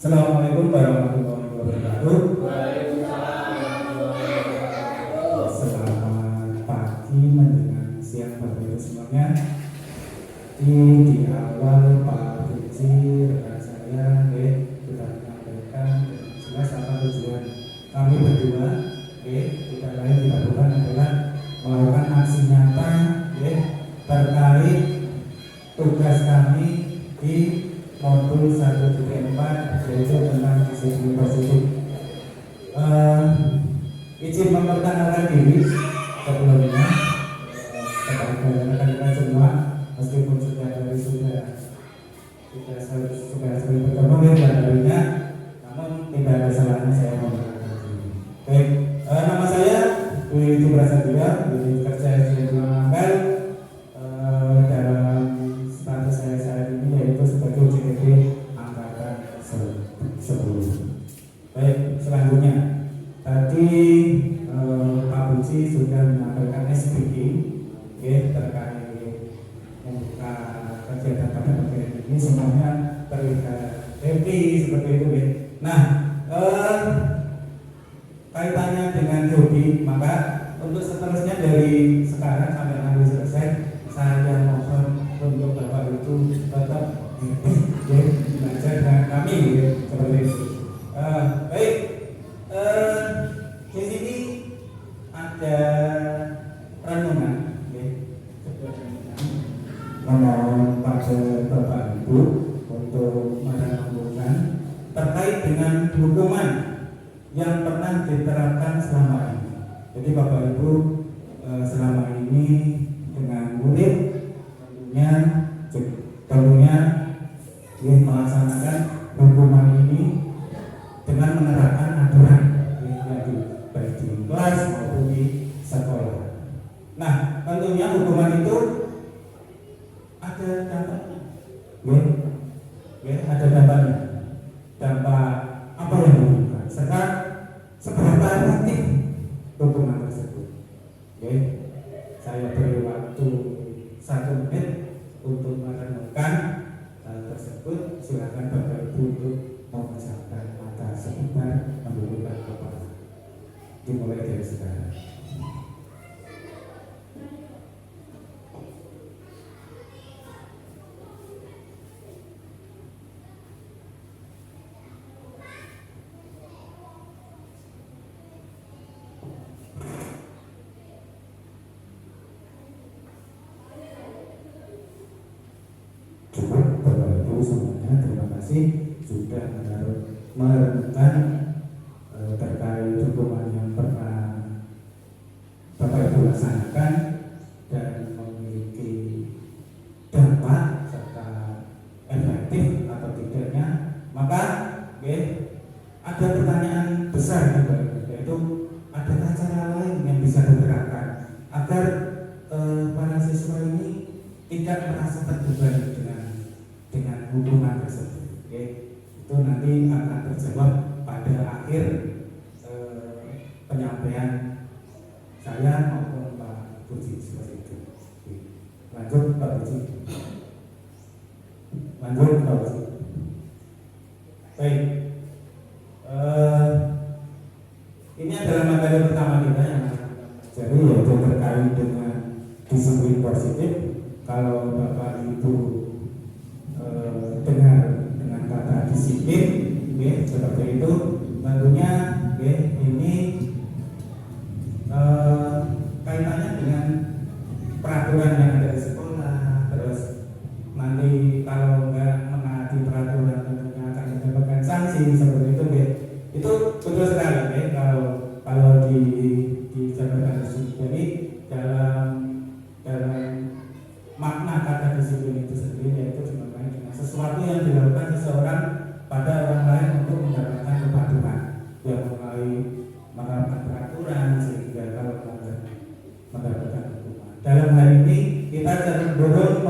Assalamualaikum warahmatullahi wabarakatuh. Selamat pagi menjelang siang Bapak Ibu semuanya. Di awal Pak Puji rekan saya sudah menyampaikan jelas apa tujuan kami berdua. Tidak lain tidak bukan adalah melakukan aksi nyata terkait tugas kami di modul 1.4 yaitu tentang disiplin positif. Izin memperkenalkan diri sebelumnya kepada rekan-rekan semua, meskipun sudah sering bertemu dan darinya, namun tidak ada salahnya saya memperkenalkan diri. Baik, nama saya Dwi Prasetya, kerja di Manggal. Dalam status saya saat ini yaitu sebagai JPD angkatan 10. Baik, selanjutnya tadi Pak Puji sudah menyampaikan SPG terkait membuka kegiatan pada bagian ini, semuanya terlihat happy seperti itu. Nah, kaitannya dengan hobi, maka untuk seterusnya dari sekarang sampai nanti selesai, saya mohon untuk Bapak itu tetap belajar dengan kami seperti itu. Baik, di sini ada renungan, memohon pada Bapak Ibu untuk merenungkan terkait dengan hukuman yang pernah diterapkan selama ini. Jadi Bapak Ibu selama ini dengan murid tentunya ingin melaksanakan hukuman ini dengan menerapkan aturan baik di kelas maupun di sekolah. Nah, tentunya hukuman itu ada dampaknya. Ada dampaknya. Dampak apa yang diberikan? Serta seberapa efektif hukuman tersebut. Saya beri waktu 1 menit untuk merenungkan hal tersebut. Silakan Bapak Ibu untuk memejamkan mata sebentar, menundukkan kepala. Dimulai dari sekarang. Cukup Bapak Ibu semuanya, terima kasih sudah merenungkan terkait hukuman yang pernah Bapak Ibu laksanakan dan memiliki dampak serta efektif atau tidaknya. Maka ada pertanyaan besar juga, yaitu adakah cara lain yang bisa diterapkan agar para siswa ini tidak merasa terbebani dengan hukuman tersebut. Itu nanti akan terjawab pada akhir penyampaian saya maupun Pak Puji seperti itu. Lanjut Pak Puji. Lanjut Pak Puji. Baik. Ini adalah materi pertama kita yang jadi yaitu terkait dengan disiplin positif. Kalau Bapak Ibu dengar dengan kata disiplin, seperti itu, tentunya ini kaitannya dengan peraturan yang ada di sekolah. Terus nanti kalau nggak menaati peraturan tentunya akan mendapatkan sanksi seperti itu. Itu betul sekali. Kalau dijabarkan disiplin dalam makna kata disiplin itu sendiri, yaitu dengan sesuatu yang dilakukan seseorang pada orang lain untuk mendapatkan kepatuhan, yang mulai menerapkan peraturan sehingga kalau mendapatkan hukuman. Dalam hal ini kita cenderung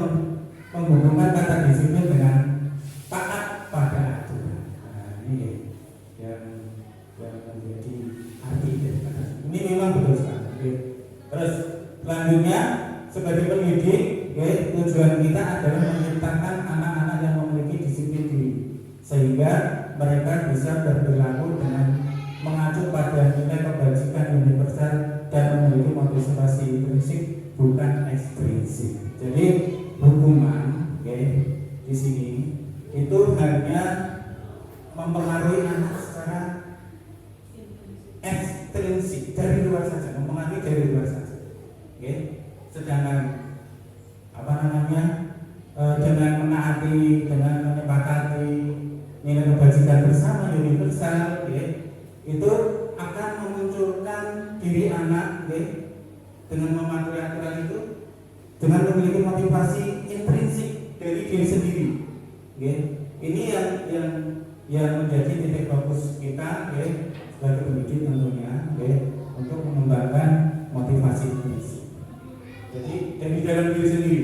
menghubungkan kata disiplin dengan taat pada aturan. Nah, ini yang menjadi arti dari kata disiplin. Ini memang betul sekali. Terus selanjutnya sebagai pendidik, tujuan kita adalah menciptakan anak-anak yang memiliki disiplin diri, sehingga mereka bisa berperilaku dengan mengacu pada nilai kebajikan universal dan memiliki motivasi intrinsik bukan ekstrinsik. Jadi hukuman, di sini itu hanya mempengaruhi anak secara ekstrinsik dari luar saja, mempengaruhi dari luar saja. Sedangkan dengan menaati, dengan menyepakati nilai kebajikan bersama universal, itu akan memunculkan diri anak, dengan mematuhi aturan itu, dengan memiliki motivasi intrinsik dari diri sendiri. Ini yang menjadi titik fokus kita, sebagai pendidik tentunya, untuk mengembangkan motivasi intrinsik. Jadi dari dalam diri sendiri,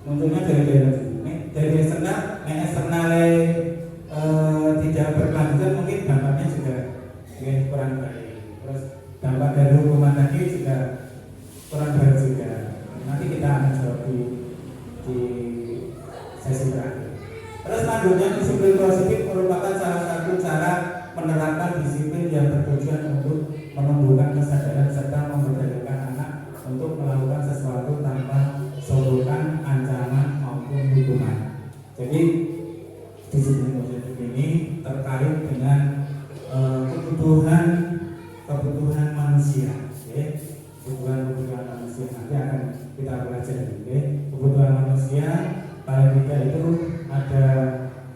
munculnya dari dalam sendiri. Dari eksternal tidak berkelanjutan, mungkin dampaknya juga kurang baik. Terus dampak dari hukuman tadi juga kurang baik juga. Nanti kita akan jawab di sesi terakhir. Terus selanjutnya, disiplin positif merupakan salah satu cara menerapkan disiplin yang bertujuan untuk menumbuhkan kesadaran serta memberdayakan anak untuk melakukan sesuatu tanpa sogokan, ancaman maupun hukuman. Jadi disiplin positif ini terkait dengan kebutuhan manusia, kebutuhan manusia. Nanti akan kita pelajari. Kebutuhan manusia paling tidak itu ada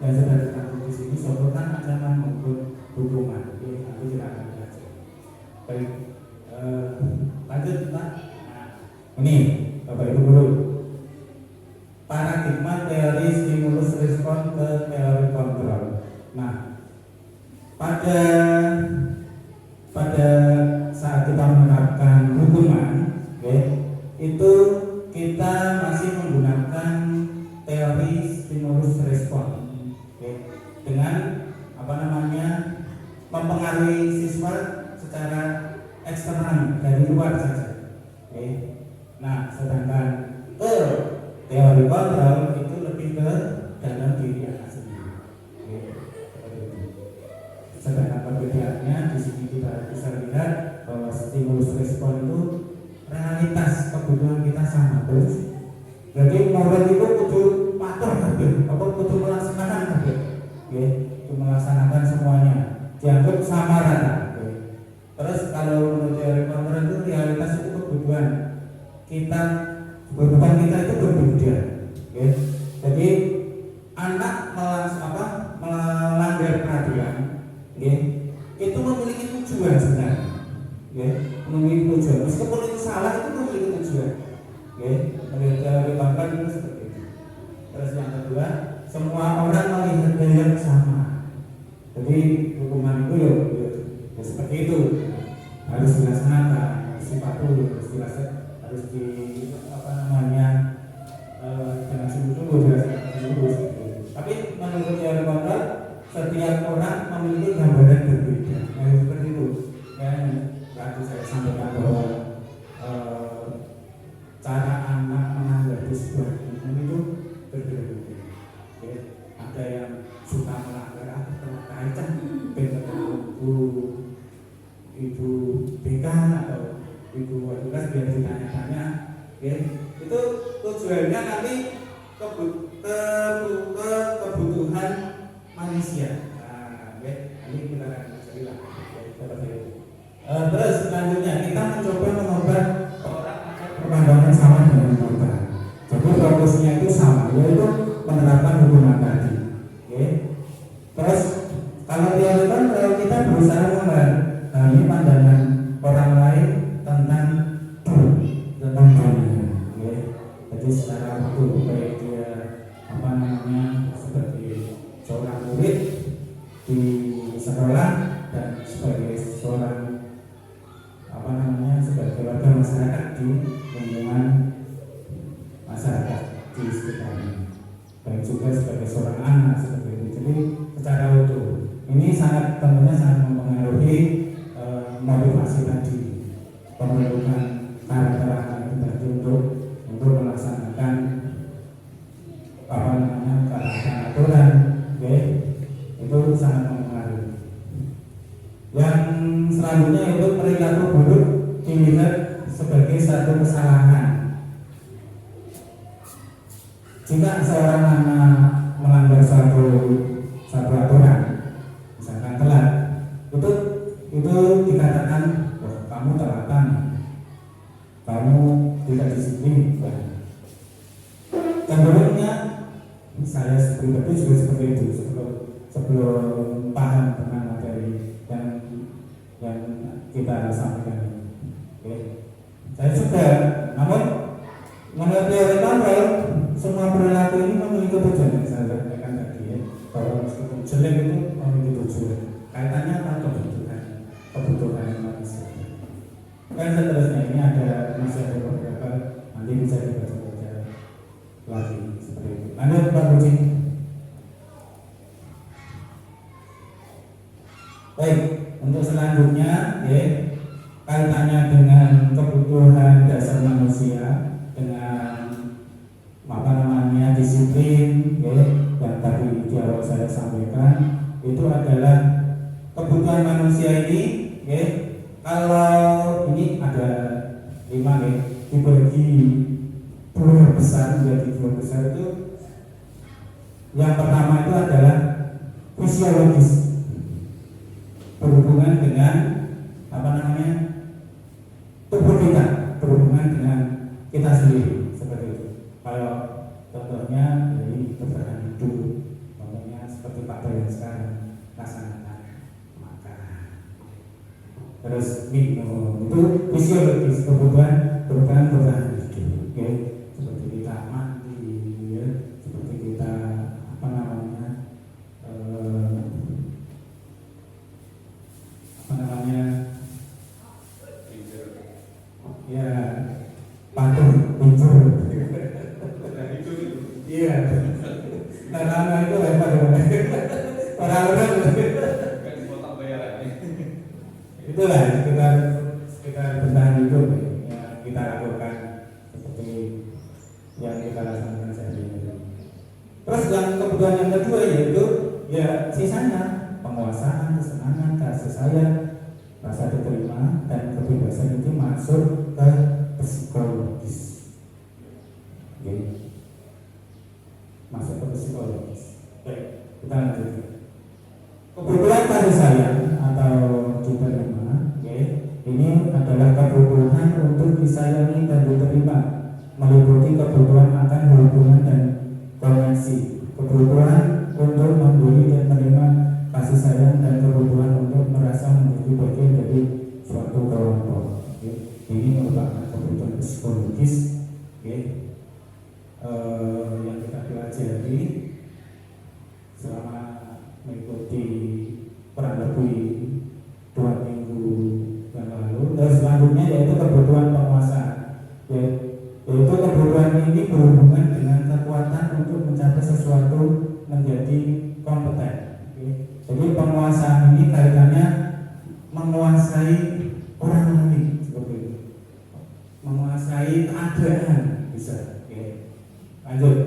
yang sudah terkandung di sini, sogokan, ancaman maupun hukuman. Nanti kita akan belajar. Baik, lanjut Pak. Ini Bapak Ibu guru, paradigma teori stimulus respon ke teori kontrol. Nah, pada saat kita menerapkan hukuman, itu kita masih menggunakan teori stimulus respon, dengan mempengaruhi siswa secara eksternal dari luar saja. Nah, sedangkan teori kontrol itu lebih ke dalam diri anak sendiri. Sedangkan perbedaannya di sini kita bisa lihat bahwa stimulus respon itu realitas kebutuhan kita sama terus. Jadi murid itu kudu patuh kabeh, kudu melaksanakan kabeh. Kudu melaksanakan semuanya, dianggap sama rata. Terus kalau menurut teori kontrol itu realitas itu kebutuhan kita itu berbeda. Jadi anak melanggar peraturan, itu memiliki tujuan sebenarnya, memiliki tujuan. Meskipun itu salah, itu memiliki tujuan. Menurut teori kontrol itu seperti itu. Terus yang kedua, semua orang melihat yang sama. Jadi hukuman itu ya seperti itu, harus dilaksanakan, harus dipatuhi, harus dengan sungguh-sungguh dilaksanakan. Tapi menurut teori kontrol, setiap orang memiliki gambaran berbeda. Seperti itu. Tadi saya sampaikan bahwa cara anak menanggapi sebuah hukuman itu berbeda-beda. Ada yang suka melanggar kaitan dengan ibu BK atau ibu Wadulas biar ditanya-tanya, itu tujuannya nanti kebutuhan manusia. Ini kita akan cerita. Terus selanjutnya kita mencoba mengubah pemandangan sama dengan korban. Jadi fokusnya itu sama, yaitu menerapkan hukuman tadi. Terus kalau teori kontrol kita berusaha memahami pandangan orang lain tentang dunia. Jadi secara utuh, baik dia sebagai seorang murid di sekolah dan sebagai seorang sebagai warga masyarakat di lingkungan masyarakat di sekitarnya, baik juga sebagai seorang anak seperti itu. Jadi secara utuh ini tentunya sangat mempengaruhi motivasi tadi, pembentukan karakter anak itu tadi untuk melaksanakan karakter aturan, itu sangat satu kesalahan. Jika seorang anak melanggar satu aturan, misalkan telat, itu dikatakan, oh, kamu telatan, kamu tidak disiplin. Cenderungnya saya pribadi juga seperti itu sebelum paham tentang materi yang kita sampaikan ini. Oke. Saya juga, namun menurut teori kontrol, semua perilaku ini memiliki tujuan yang saya katakan tadi ya, bahwa meskipun jelek itu memiliki tujuan. Kaitannya apa? Kebutuhan manusia. Dan seterusnya ini masih ada beberapa, nanti bisa dibaca lagi seperti itu. Lanjut Pak Kucing. Baik, untuk selanjutnya ya, kaitannya dengan kebutuhan dasar manusia dengan disiplin ya, yang tadi di awal saya sampaikan, itu adalah kebutuhan manusia ini ya. Kalau ini ada 5 ya, dibagi dua besar itu. Yang pertama itu adalah fisiologis, berhubungan dengan tubuh kita, berhubungan dengan kita sendiri, seperti itu. Kalau contohnya dari bertahan hidup, contohnya seperti pada yang sekarang, laksanakan makan, terus minum, itu fisiologis, kebutuhan bertahan hidup. Okay. Seperti kita mandi, ya, seperti kita ya patuh tidur. Iya. Karena itu hebat orang-orang kan dipotong bayaran. Itulah sekitar bertahan hidup yang kita lakukan seperti yang kita laksanakan sehari-hari. Terus yang kebutuhan yang kedua yaitu ya sisanya penguasaan, kesenangan, kasih sayang, rasa diterima dan kebebasan itu masuk ke psikologis. Okay. Masuk ke psikologis. Baik, kita lanjutkan. Kebutuhan kasih sayang atau diterima, ini adalah kebutuhan untuk disayangi dan diterima, meliputi kebutuhan akan hubungan dan koneksi, kebutuhan untuk memberi dan menerima kasih sayang, dan kebutuhan untuk merasa menjadi bagian dari suatu kelompok. Ini merupakan kebutuhan psikologis yang kita pelajari selama mengikuti kurang lebih 2 minggu yang lalu. Dan selanjutnya yaitu kebutuhan penguasaan, yaitu kebutuhan ini berhubungan dengan kekuatan untuk mencapai sesuatu menjadi kompeten. Jadi penguasaan ini kaitannya menguasai orang lain, seperti itu, menguasai keadaan bisa. Lanjut.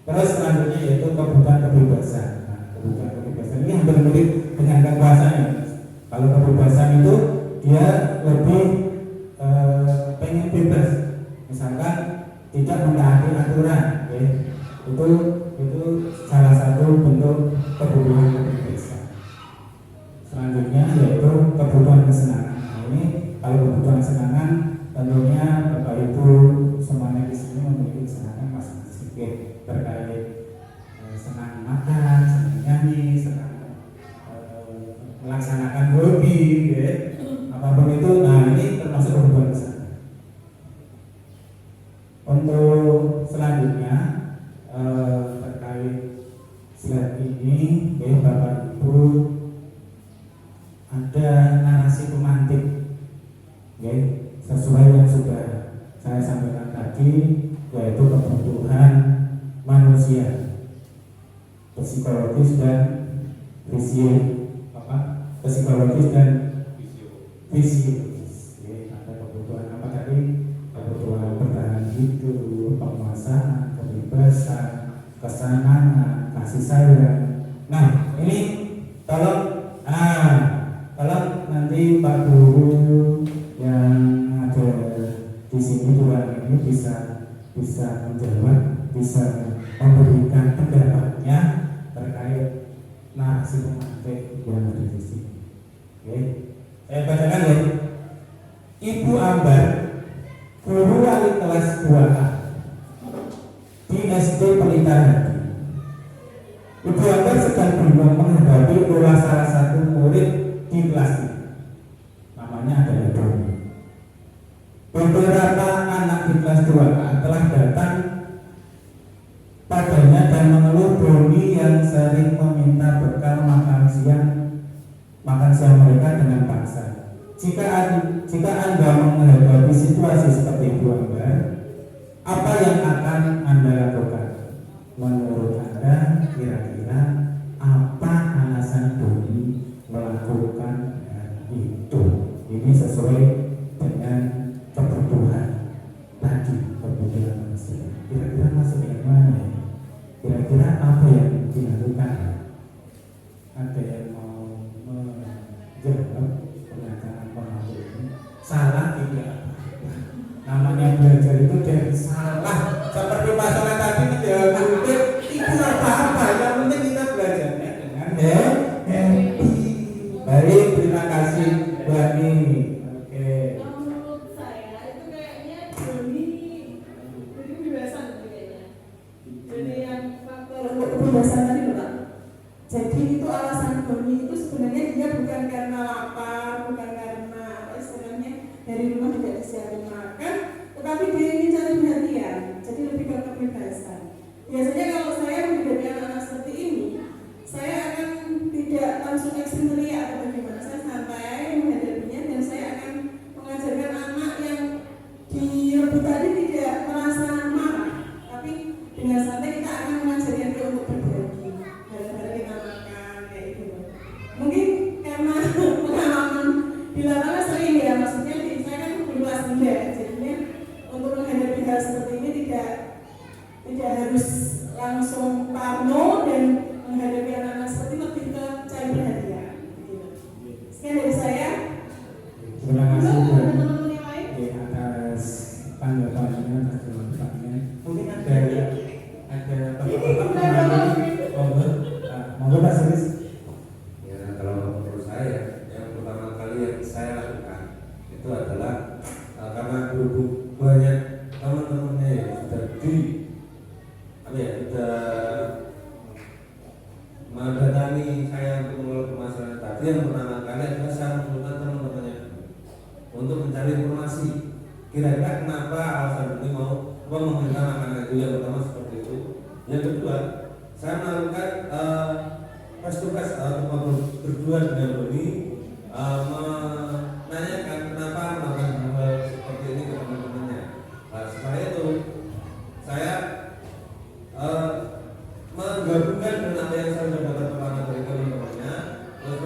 Terus selanjutnya yaitu kebutuhan kebebasan. Nah, kebutuhan kebebasan ini hampir mirip dengan kekuasaan. Kalau kebebasan itu dia lebih pengen bebas, misalkan tidak mentaati aturan, itu salah satu bentuk kebutuhan kebebasan. Selanjutnya yaitu kebutuhan kesenangan. Nah, ini kalau kebutuhan kesenangan tentunya Bapak Ibu semuanya di sini memiliki kesenangan masing-masing terkait senang makan, senang nyanyi, senang melaksanakan hobi, apapun itu. Nah, ini termasuk kebutuhan kesenangan. Untuk selanjutnya terkait slide ini, Bapak Ibu, ada narasi pemantik, sesuai yang sudah saya sampaikan tadi, yaitu kebutuhan manusia, psikologis dan psikologis dan fisiologis. Ada kebutuhan apa tadi? Kebutuhan bertahan hidup, penguasaan, kebebasan, kesenangan, kasih sayang. Nah, ini tolong nanti Pak Guru yang ada di sini Tuhan ini bisa menjawab, bisa memberikan pendapatnya terkait narasi pemantik yang ada di sini. Oke, saya bacakan ya. Ibu Ambar, guru wali kelas 2A di SD Pelita Hadi. Ibu Ambar sedang bingung menghadapi ulah salah satu murid di kelasnya. Namanya adalah Doni. Beberapa anak di kelas 2A telah datang padanya dan mengeluh Doni yang sering meminta bekal makan siang mereka dengan paksa. Jika Anda menghadapi situasi seperti Ibu Ambar, apa yang akan Anda lakukan? Menurut Anda, kira-kira apa alasan Doni melakukan itu? Ini sesuai dengan kebutuhan tadi, kebutuhan manusia. Kira-kira masuk yang mana ya? Kira-kira apa yang dilakukan? Ada yang mau menjawab pernyataan pengatur ini? Salah tidak? Namanya belajar itu dari salah. Seperti masalah tadi tidak mungkin itu apa-apa. Yang penting kita belajarnya dengan happy. Baik, terima kasih buat ini. Oke. Menurut saya itu kayaknya Doni kebebasan kayaknya. Jadi yang faktor kebebasan tadi loh Pak. Jadi itu alasan Doni itu sebenarnya dia bukan karena lapar, bukan karena apa istilahnya dari rumah tidak disiapin makan, tetapi dia ingin cari perhatian. Jadi lebih ke kebebasan. Biasanya kalau saya menghadapi anak-anak seperti ini, saya akan tidak langsung ekstrim teriak atau bagaimana. Saya santai menghadapinya dan saya akan mengajarkan anak yang direbut tadi tidak merasa marah, tapi dengan santai kita akan mengajarkan dia untuk berbagi. Bareng-bareng kita makan kayak gitu. Mungkin karena pengalaman di lapangan sering ya, maksudnya saya kan guru kelas 3, jadinya untuk menghadapi hal seperti ini tidak harus langsung parno dan menghadapi anak-anak seperti lebih ke cari perhatian. Sekian dari saya. Terima kasih Ada buat teman-teman yang lain? atas tanggapannya, atas jawabannya. Mungkin ada monggo Pak Siris. Ya, kalau menurut saya yang pertama kali yang saya lakukan itu adalah karena berhubung banyak teman-temannya yang sudah sudah mendatangi saya untuk mengelola permasalahan tadi. Yang pertama kali adalah saya mengumpulkan teman-temannya untuk mencari informasi kira-kira kenapa alasan ini mau meminta makanan itu. Yang pertama seperti itu. Yang kedua, saya melakukan tugas berdua dengan Doni, menanyakan kenapa melakukan hal seperti ini ke teman-temannya. Setelah itu saya menggabungkan dengan apa yang saya sudah dapat pengalaman dari teman-temannya, terus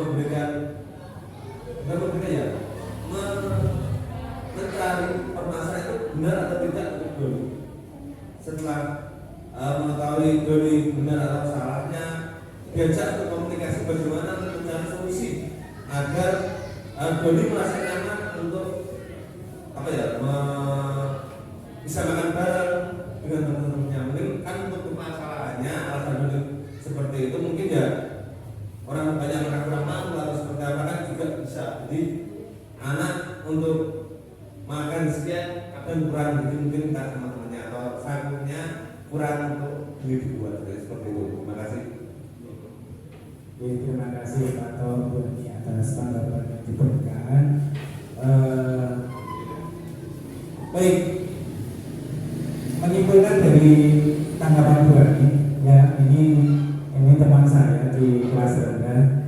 mencari permasalahan itu benar atau tidak untuk Doni. Setelah mengetahui Doni benar atau salahnya, diajak untuk komunikasi bagaimana mencari solusi agar Doni merasa nyaman untuk bisa makan bareng dengan teman-temannya. Mungkin kan untuk permasalahannya alasan Doni seperti itu mungkin ya orang banyak mereka kurang mampu atau seperti apa kan juga bisa. Jadi anak untuk makan sekian kadang kurang, jadi mungkin tak teman-temannya atau sakunya kurang untuk beli dibuat seperti itu. Terima kasih. Terima kasih Pak Tom atas tanggapan yang diberikan. Baik, menyimpulkan dari tanggapan Bu Ani, ya ini teman saya di kelas rendah.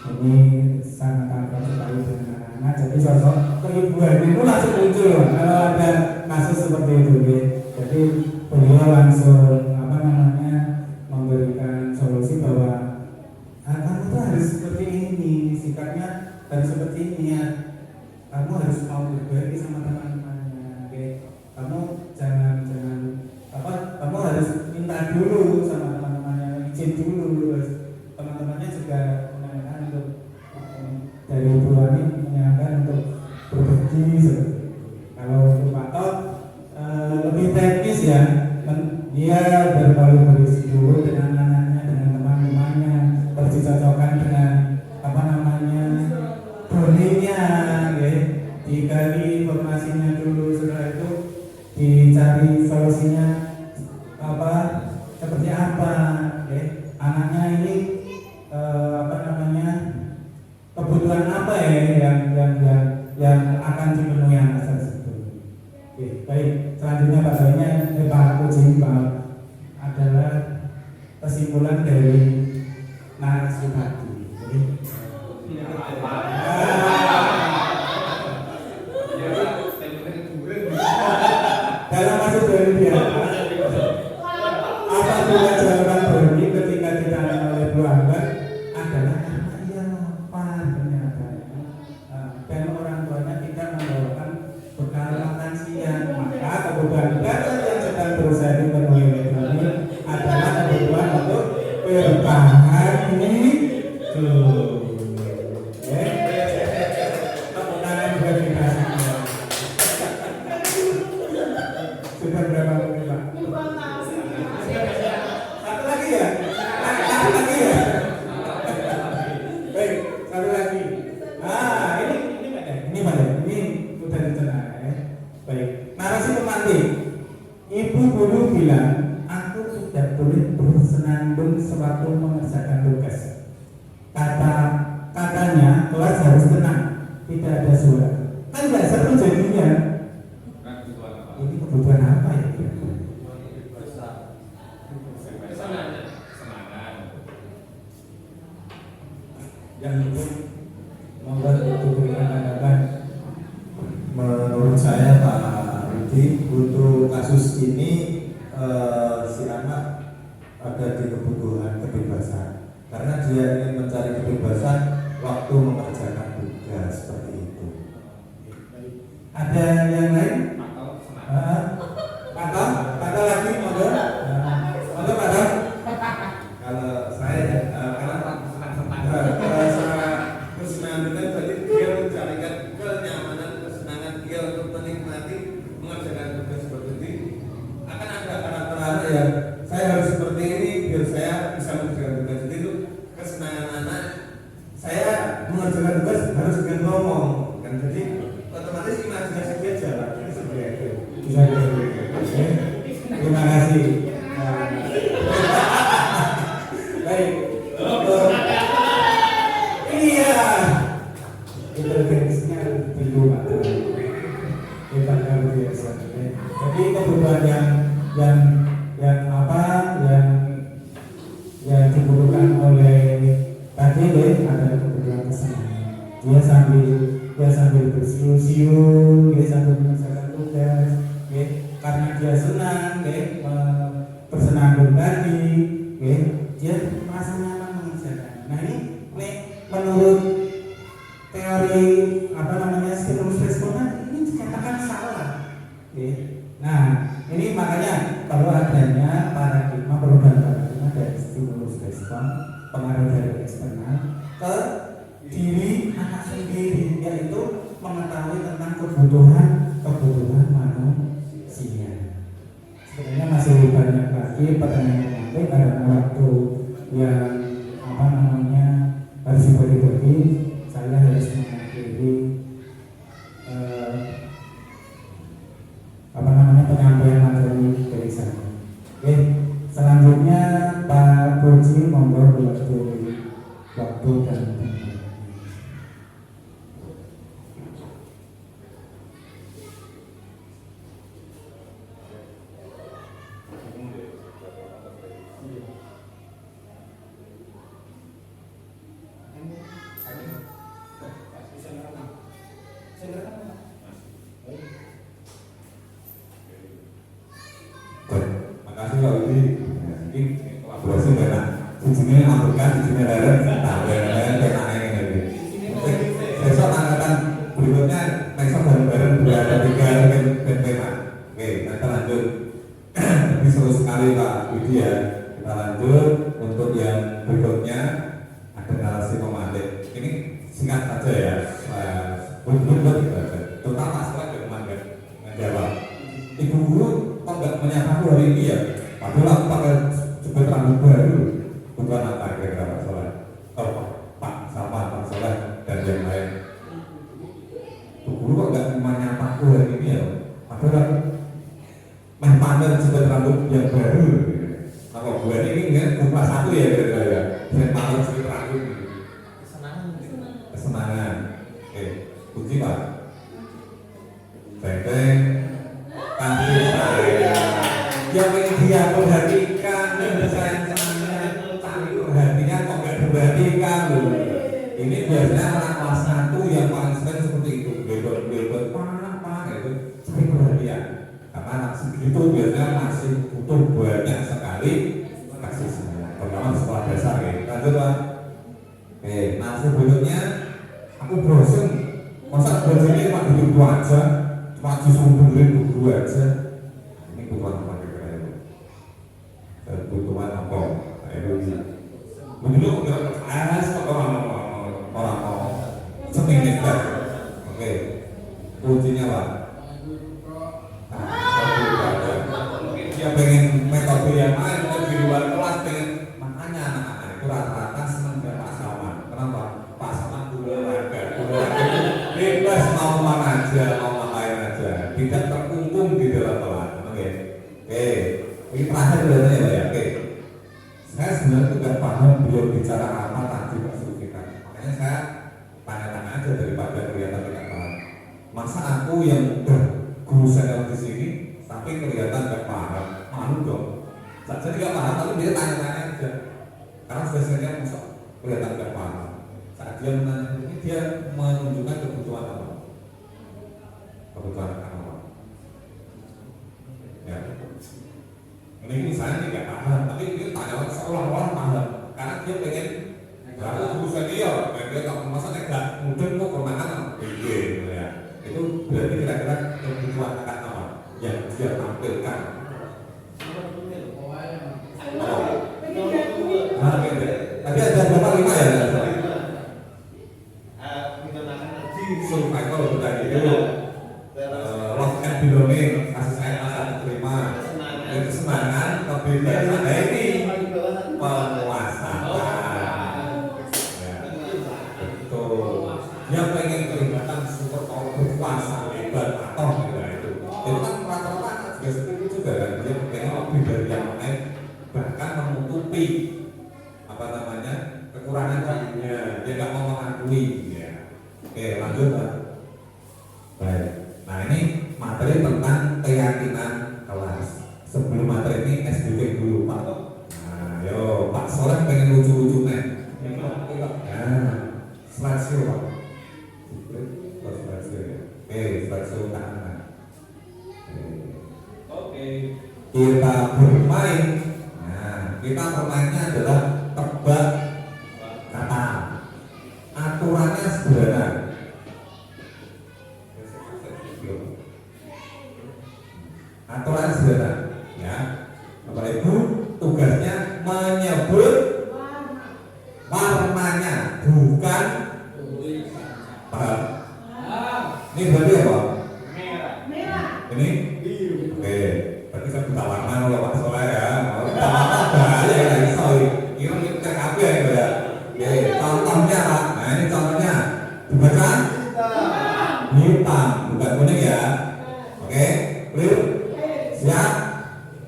Ini sangat sekali dengan anak-anak. Jadi sosok keibuan itu langsung muncul kalau ada kasus seperti itu. Jadi beliau langsung memberikan solusi bahwa kamu tuh harus seperti ini, sikapnya harus seperti ini ya. Kamu harus mau berbagi sama teman-temannya, oke? Kamu jangan kamu harus minta dulu sama teman-temannya, izin dulu. Teman-temannya juga menanyakan untuk dari Bu Ani menanyakan untuk berbagi seperti itu. Kalau untuk Pak Tom ya, dia berkolaborasi dulu dengan anaknya, dengan teman-temannya, terus dicocokkan dengan apa namanya boninya, ya. Digali informasinya dulu, setelah itu dicari solusinya apa seperti apa, ya. Anaknya ini apa namanya kebutuhan apa ya yang akan dipenuhi anak tersebut. Oke, baik. Selanjutnya Pak Uji adalah kesimpulan dari narasi tadi. Jadi, dalam kasus dari dia, apa juga jawaban Boni ketika ditanya oleh keluarga adalah karena ia lapar ternyata, dan orang tuanya tidak membawakan bekal makan siang. Maka kebutuhan dasar yang sedang berusaha dipenuhi oleh Boni adalah kebutuhan untuk bertahan hidup. Tepuk tangan buat kita semua. Sudah berapa menit, Pak? Satu lagi ya? Satu lagi ya? Baik, satu lagi. Ini udah diceritakan ya. Baik, narasi pemantik. Ibu guru bilang, aku tidak boleh bersenandung sewaktu mengerjakan tugas. Katanya kelas harus tenang, tidak ada suara. Kan nggak seru jadinya. Ini kebutuhan apa ya? Yang itu membuat diberikan tanggapan. Menurut saya Pak Rudi, untuk kasus ini si anak ada di kebutuhan kebebasan, karena dia ingin mencari kebebasan waktu mengerjakan tugas seperti itu. Ada yang lain? Atau lagi monggo? Monggo Pak. Kalau saya karena kesenangan dengan tadi dia mencarikan kenyamanan, kesenangan dia untuk menikmati mengerjakan tugas seperti ini. Akan ada karakter anak yang saya harus seperti ini biar saya bisa mengerjakan tugas itu. Kesenangan anak saya mengerjakan tugas harus dengan ngomong, kan jadi otomatis imajinasi dia jalan seperti itu. Bisa gitu. Terima kasih. Baik. Iya. Intervensinya dulu Pak. Kita kalau biasa. Jadi kebutuhan yang apa yang dibutuhkan oleh tadi adalah kebutuhan kesenangan. Dia sambil bersiul-siul, dia sambil mengerjakan tugas, karena dia senang, bersenandung tadi, dia merasa nyaman mengerjakan. Nah ini menurut teori apa namanya stimulus responden ini dikatakan salah. Nah ini makanya perlu adanya paradigma, perubahan paradigma dari stimulus respon, pengaruh dari eksternal ke diri anak sendiri, yaitu mengetahui tentang kebutuhan manusia. Sebenarnya masih banyak lagi pertanyaan karena waktu yang apa namanya harus dibagi-bagi, saya harus mengakhiri apa namanya penyampaian materi dari saya. Oke, selanjutnya Pak Puji monggo waktu dan tempat. Makasih Pak Rudi. Ini kolaborasi banyak. Ujungnya ambilkan, ujungnya leren, leren lagi. Besok angkatan berikutnya besok bareng-bareng 2 atau 3 mungkin tema. Oke, kita lanjut. Tapi seru sekali Pak Rudi ya. Kita lanjut untuk yang berikutnya ada narasi pemantik. Ini singkat saja ya. Total masalah yang menjawab. Ibu guru nggak menyapa aku hari ini ya? Padahal aku pakai jepit rambut baru. Bukan apa kira-kira Pak Soleh? Oh, Pak sama Pak Soleh dan yang lain. Bu guru kok nggak menyapa aku hari ini ya? Padahal aku main pamer jepit rambut yang baru. Kalau gue ini kan kelas 1 ya kira-kira ya. Main pamer jepit rambut. Kesenangan. Puji Pak. Benteng kasih saya yang ingin dia perhatikan sayang-sayangnya cari perhatian kok gak diperhatikan loh. Ini biasanya anak kelas 1 yang paling sering seperti itu, bebet apa itu cari perhatian karena anak segitu biasanya masih butuh banyak sekali kasih sayang terutama sekolah dasar ya. Lanjut Pak. Nah sebelumnya aku bosen masa belajarnya cuma duduk aja, cuma disuruh dengerin guru aja. Ini kebutuhan apa kira-kira itu? Kebutuhan apa? Itu menurut kelas orang mau seminggu kan? Oke, kuncinya Pak. Dia pengen metode yang lain, di luar kelas pengen makanya anak-anak itu rata-rata senang dengan Pak Salman. Kenapa? Pak Salman dulu bebas mau mana aja, mau ngapain aja, tidak terkungkung di dalam kelas. Oke, ini terakhir berarti ya, oke. Saya sebenarnya tidak paham beliau bicara apa tadi Pak Sulfiqar. Makanya saya tanya-tanya aja daripada kelihatan tidak paham. Masa aku yang udah guru senior di sini, tapi kelihatan tidak paham, malu dong. Saya tidak paham, tapi dia tanya-tanya aja. Karena sudah senior masa kelihatan tidak paham. Saat dia menanya ini dia menunjukkan kebutuhan apa? Kebutuhan apa? Ya. Ini saya tidak paham, tapi dia tanya seolah-olah paham. Karena dia pengen baru guru senior, dia tak masa tidak mungkin mau permanen gitu ya. Itu berarti kira-kira kebutuhan akan apa yang dia tampilkan. Tadi ada berapa 5 ya? Survival tadi itu love and belonging, kasih sayang rasa diterima, kesenangan, kebebasan. Nah ini penguasaan. Ya, betul. Dia pengen kelihatan super power, berkuasa, hebat atau enggak itu. Itu kan rata-rata juga seperti itu juga kan. Dia pengen lebih dari yang lain, bahkan menutupi apa namanya kekurangan dirinya. Dia nggak mau mengakui. Oke, lanjut Pak. Baik. Nah ini materi tentang keyakinan kelas. Sebelum materi ini SBB dulu Pak. Nah, yo Pak Soleh pengen lucu-lucu nih. Nah, slideshow Pak. Oke, slideshow kanan. Oke. Kita bermain. Nah, kita permainnya adalah tebak kata. Aturannya sederhana. Aturan sederhana, ya. Bapak Ibu tugasnya menyebut warnanya, bukan paham. Ini berarti apa? Merah. Ini biru. Oke, berarti saya buta warna kalau Pak Soleh ya. Buta warna bahaya ya, sorry. Ini TKP ya. Oke, contohnya Pak. Nah ini contohnya dibaca hitam, bukan kuning ya. Oke, clear? Siap?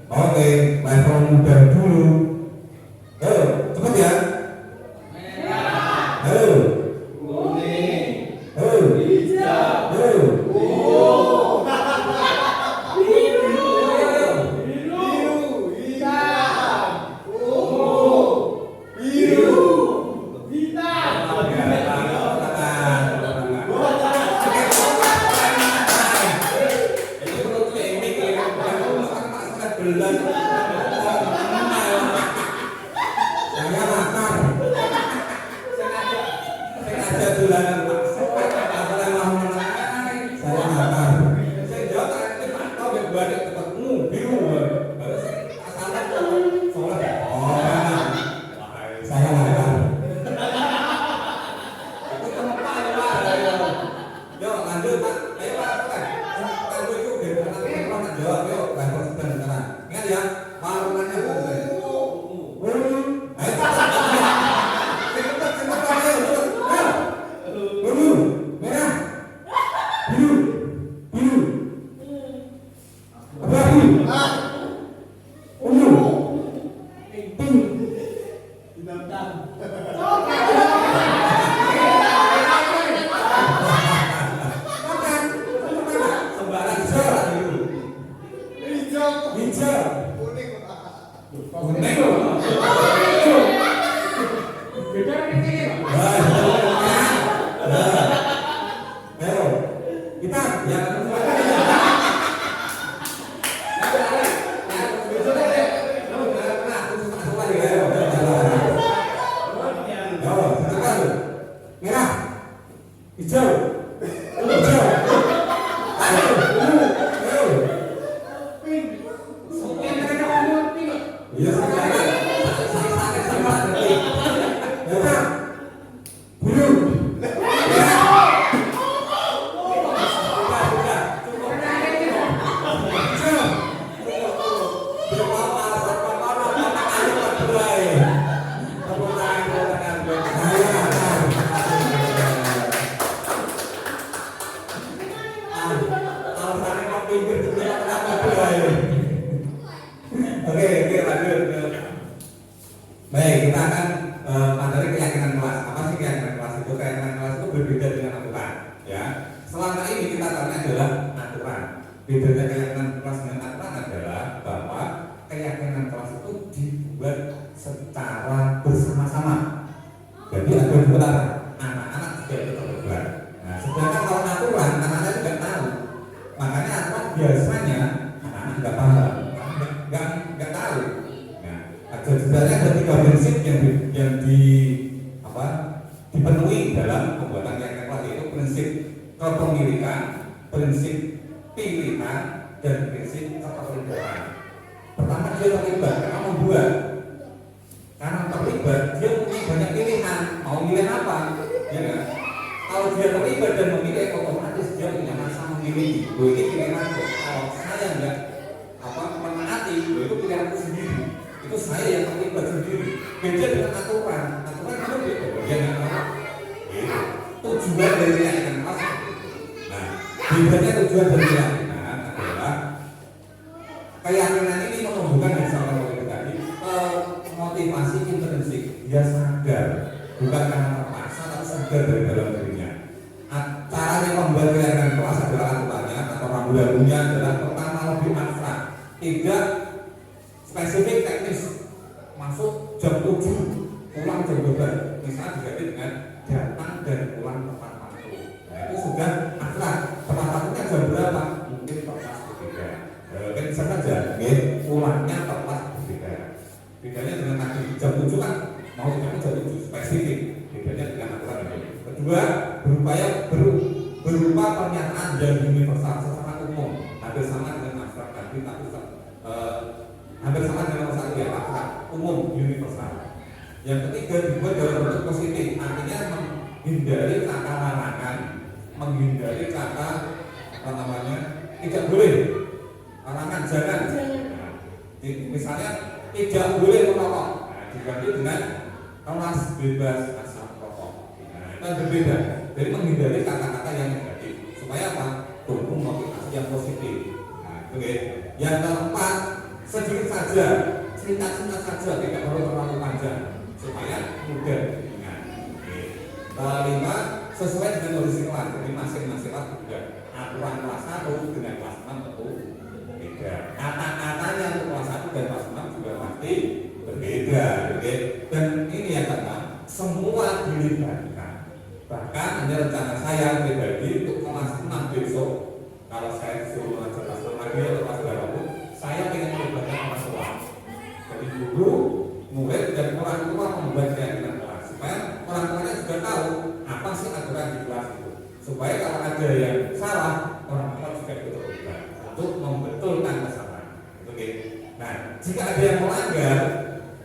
Oke, level muda dulu. Ayo, cepet ya. Ayo. Kuning. Ayo. Hijau. Ayo. Jawab, yuk, level sedang. ya, warnanya boleh. Ungu, merah, biru, biru, abu-abu, ungu, pink, sembarang hijau, kuning. Kita yang merah, hijau, hijau, iya merah, biru, Oke, lanjut. Baik, kita akan materi keyakinan kelas. Apa sih keyakinan kelas itu? Keyakinan kelas itu berbeda dengan aturan. Ya, selama ini kita tahu adalah aturan. Bedanya keyakinan kelas dengan aturan adalah bahwa keyakinan kelas itu dibuat secara bersama-sama. Jadi ada dua anak-anak juga itu berbuat. Nah, sedangkan kalau aturan anak-anak tidak tahu. Makanya aturan biasanya anak-anak nggak paham, nggak tahu. Nah, sebenarnya ada 3 prinsip yang dipenuhi dalam pembuatan keyakinan kelas, yaitu prinsip kepemilikan, prinsip pilihan, dan prinsip keterlibatan. Pertama, dia terlibat karena membuat. Karena terlibat, dia punya banyak pilihan. Mau milih apa? Ya kan? Kalau dia terlibat dan memilih, otomatis dia punya masa memilih. Ini pilihan. Kalau saya nggak menaati, itu pilihanku sendiri. Itu saya yang terlibat sendiri. Beda dengan aturan. Aturan itu beda. Dia nggak tahu. Tujuan dari keyakinan kelas. Nah, bedanya tujuan dari keyakinan adalah keyakinan ini menumbuhkan yang sama oleh tadi motivasi intrinsik. Dia sadar, bukan karena terpaksa, tapi sadar dari dalam dirinya. Caranya membuat keyakinan kelas adalah aturannya atau rambu-rambunya adalah pertama lebih abstrak, tidak spesifik teknis. Masuk jam 7, pulang jam 12. Misalnya diganti dengan datang dan pulang tepat waktu. Nah, itu sudah abstrak. Tepat waktunya jam berapa? Mungkin tepat berbeda. Kan bisa saja, pulangnya tepat berbeda. Bedanya dengan tadi jam 7 kan mau jam 7 spesifik. Bedanya dengan aturan itu. Kedua, berupa pernyataan yang universal secara umum, hampir sama dengan abstrak tadi, tapi hampir sama dengan abstrak ya, abstrak umum universal. Yang ketiga, dibuat dalam bentuk positif, artinya menghindari kata larangan, menghindari kata tidak boleh, larangan jangan. Misalnya tidak boleh merokok, diganti dengan kelas bebas asap rokok. Nah, itu berbeda. Jadi menghindari kata-kata yang negatif supaya apa? Tumbuh motivasi yang positif. Nah, oke. Yang keempat, sedikit saja, singkat-singkat saja, tidak perlu terlalu panjang supaya mudah diingat. Kelima, sesuai dengan kondisi kelas. Jadi masing-masing kelas juga. Aturan kelas 1 dengan kelas 6 tentu beda. Kata-katanya untuk kelas 1 dan kelas 6 juga pasti berbeda. Oke. Dan ini yang keenam, semua dilibatkan. Bahkan ada rencana saya pribadi untuk kelas 6 besok, kalau saya disuruh mengajar kelas 6 lagi atau kelas berapapun, saya ingin melibatkan kelas tua. Jadi guru, murid, dan orang tua membuat keyakinan kelas supaya orang tuanya juga tahu apa sih aturan di kelas itu. Supaya kalau ada yang salah, orang tua juga ikut terlibat untuk membetulkan kesalahan. Oke. Nah, jika ada yang melanggar,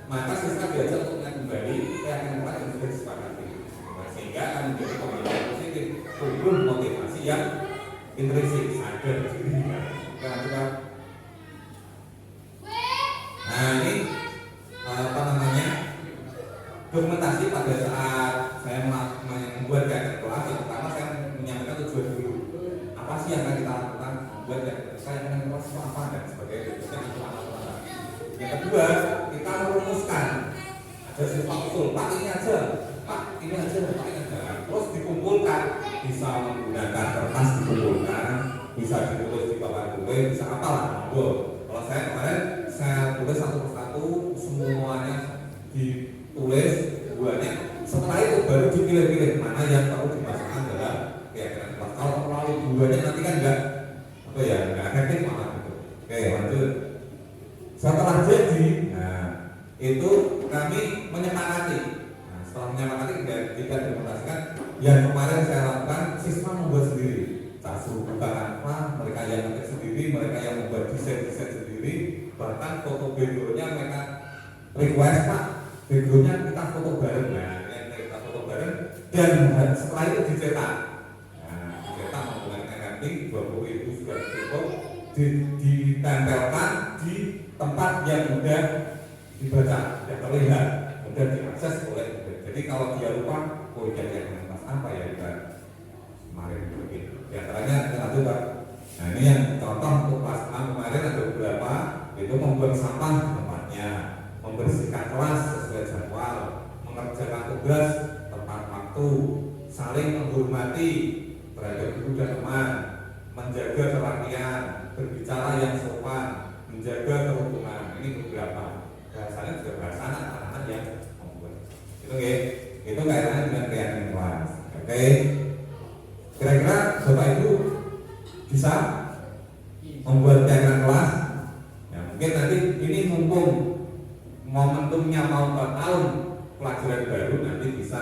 maka siswa diajak untuk kembali keyakinan kelas yang sudah disepakati. Sehingga akan menjadi pembelajaran positif, tumbuh motivasi yang intrinsik, sadar diri. Karena usul, Pak ini aja, Pak ini aja, Pak ini aja. Terus dikumpulkan, bisa menggunakan kertas dikumpulkan, bisa ditulis di papan tulis, bisa apalah. Kalau saya kemarin saya tulis satu persatu semuanya ditulis buahnya. Setelah itu baru dipilih-pilih mana yang perlu dimasukkan dalam keyakinan kelas. Kalau terlalu buahnya nanti kan enggak efektif malah gitu. Oke, lanjut. Setelah jadi, nah itu kami menyepakati. Nah, setelah menyepakati tidak diimplementasikan. Yang kemarin saya lakukan, siswa membuat sendiri. Tak suruh buka apa, mereka yang ngetik sendiri, mereka yang membuat desain sendiri. Bahkan foto backgroundnya mereka request, Pak, backgroundnya kita foto bareng. Nah, kita foto bareng dan setelah itu dicetak. Nah, dicetak menggunakan NFT 20.000 sudah cukup, ditempelkan di tempat yang mudah dibaca, tidak terlihat, mudah diakses oleh publik. Jadi kalau dia lupa, yang kelas apa ya kita kemarin begitu. Di antaranya kita lanjut, Pak. Nah ini yang contoh untuk kelas 6 kemarin ada beberapa, itu membuang sampah di tempatnya, membersihkan kelas sesuai jadwal, mengerjakan tugas tepat waktu, saling menghormati terhadap guru dan teman, menjaga kerapian, berbicara yang sopan, menjaga kerukunan. Ini beberapa bahasanya juga bahasa anak-anak yang membuat itu kaitannya dengan keyakinan kelas. Oke, kira-kira Bapak Ibu bisa membuat keyakinan kelas? Ya, mungkin nanti ini mumpung momentumnya mau ke tahun pelajaran baru, nanti bisa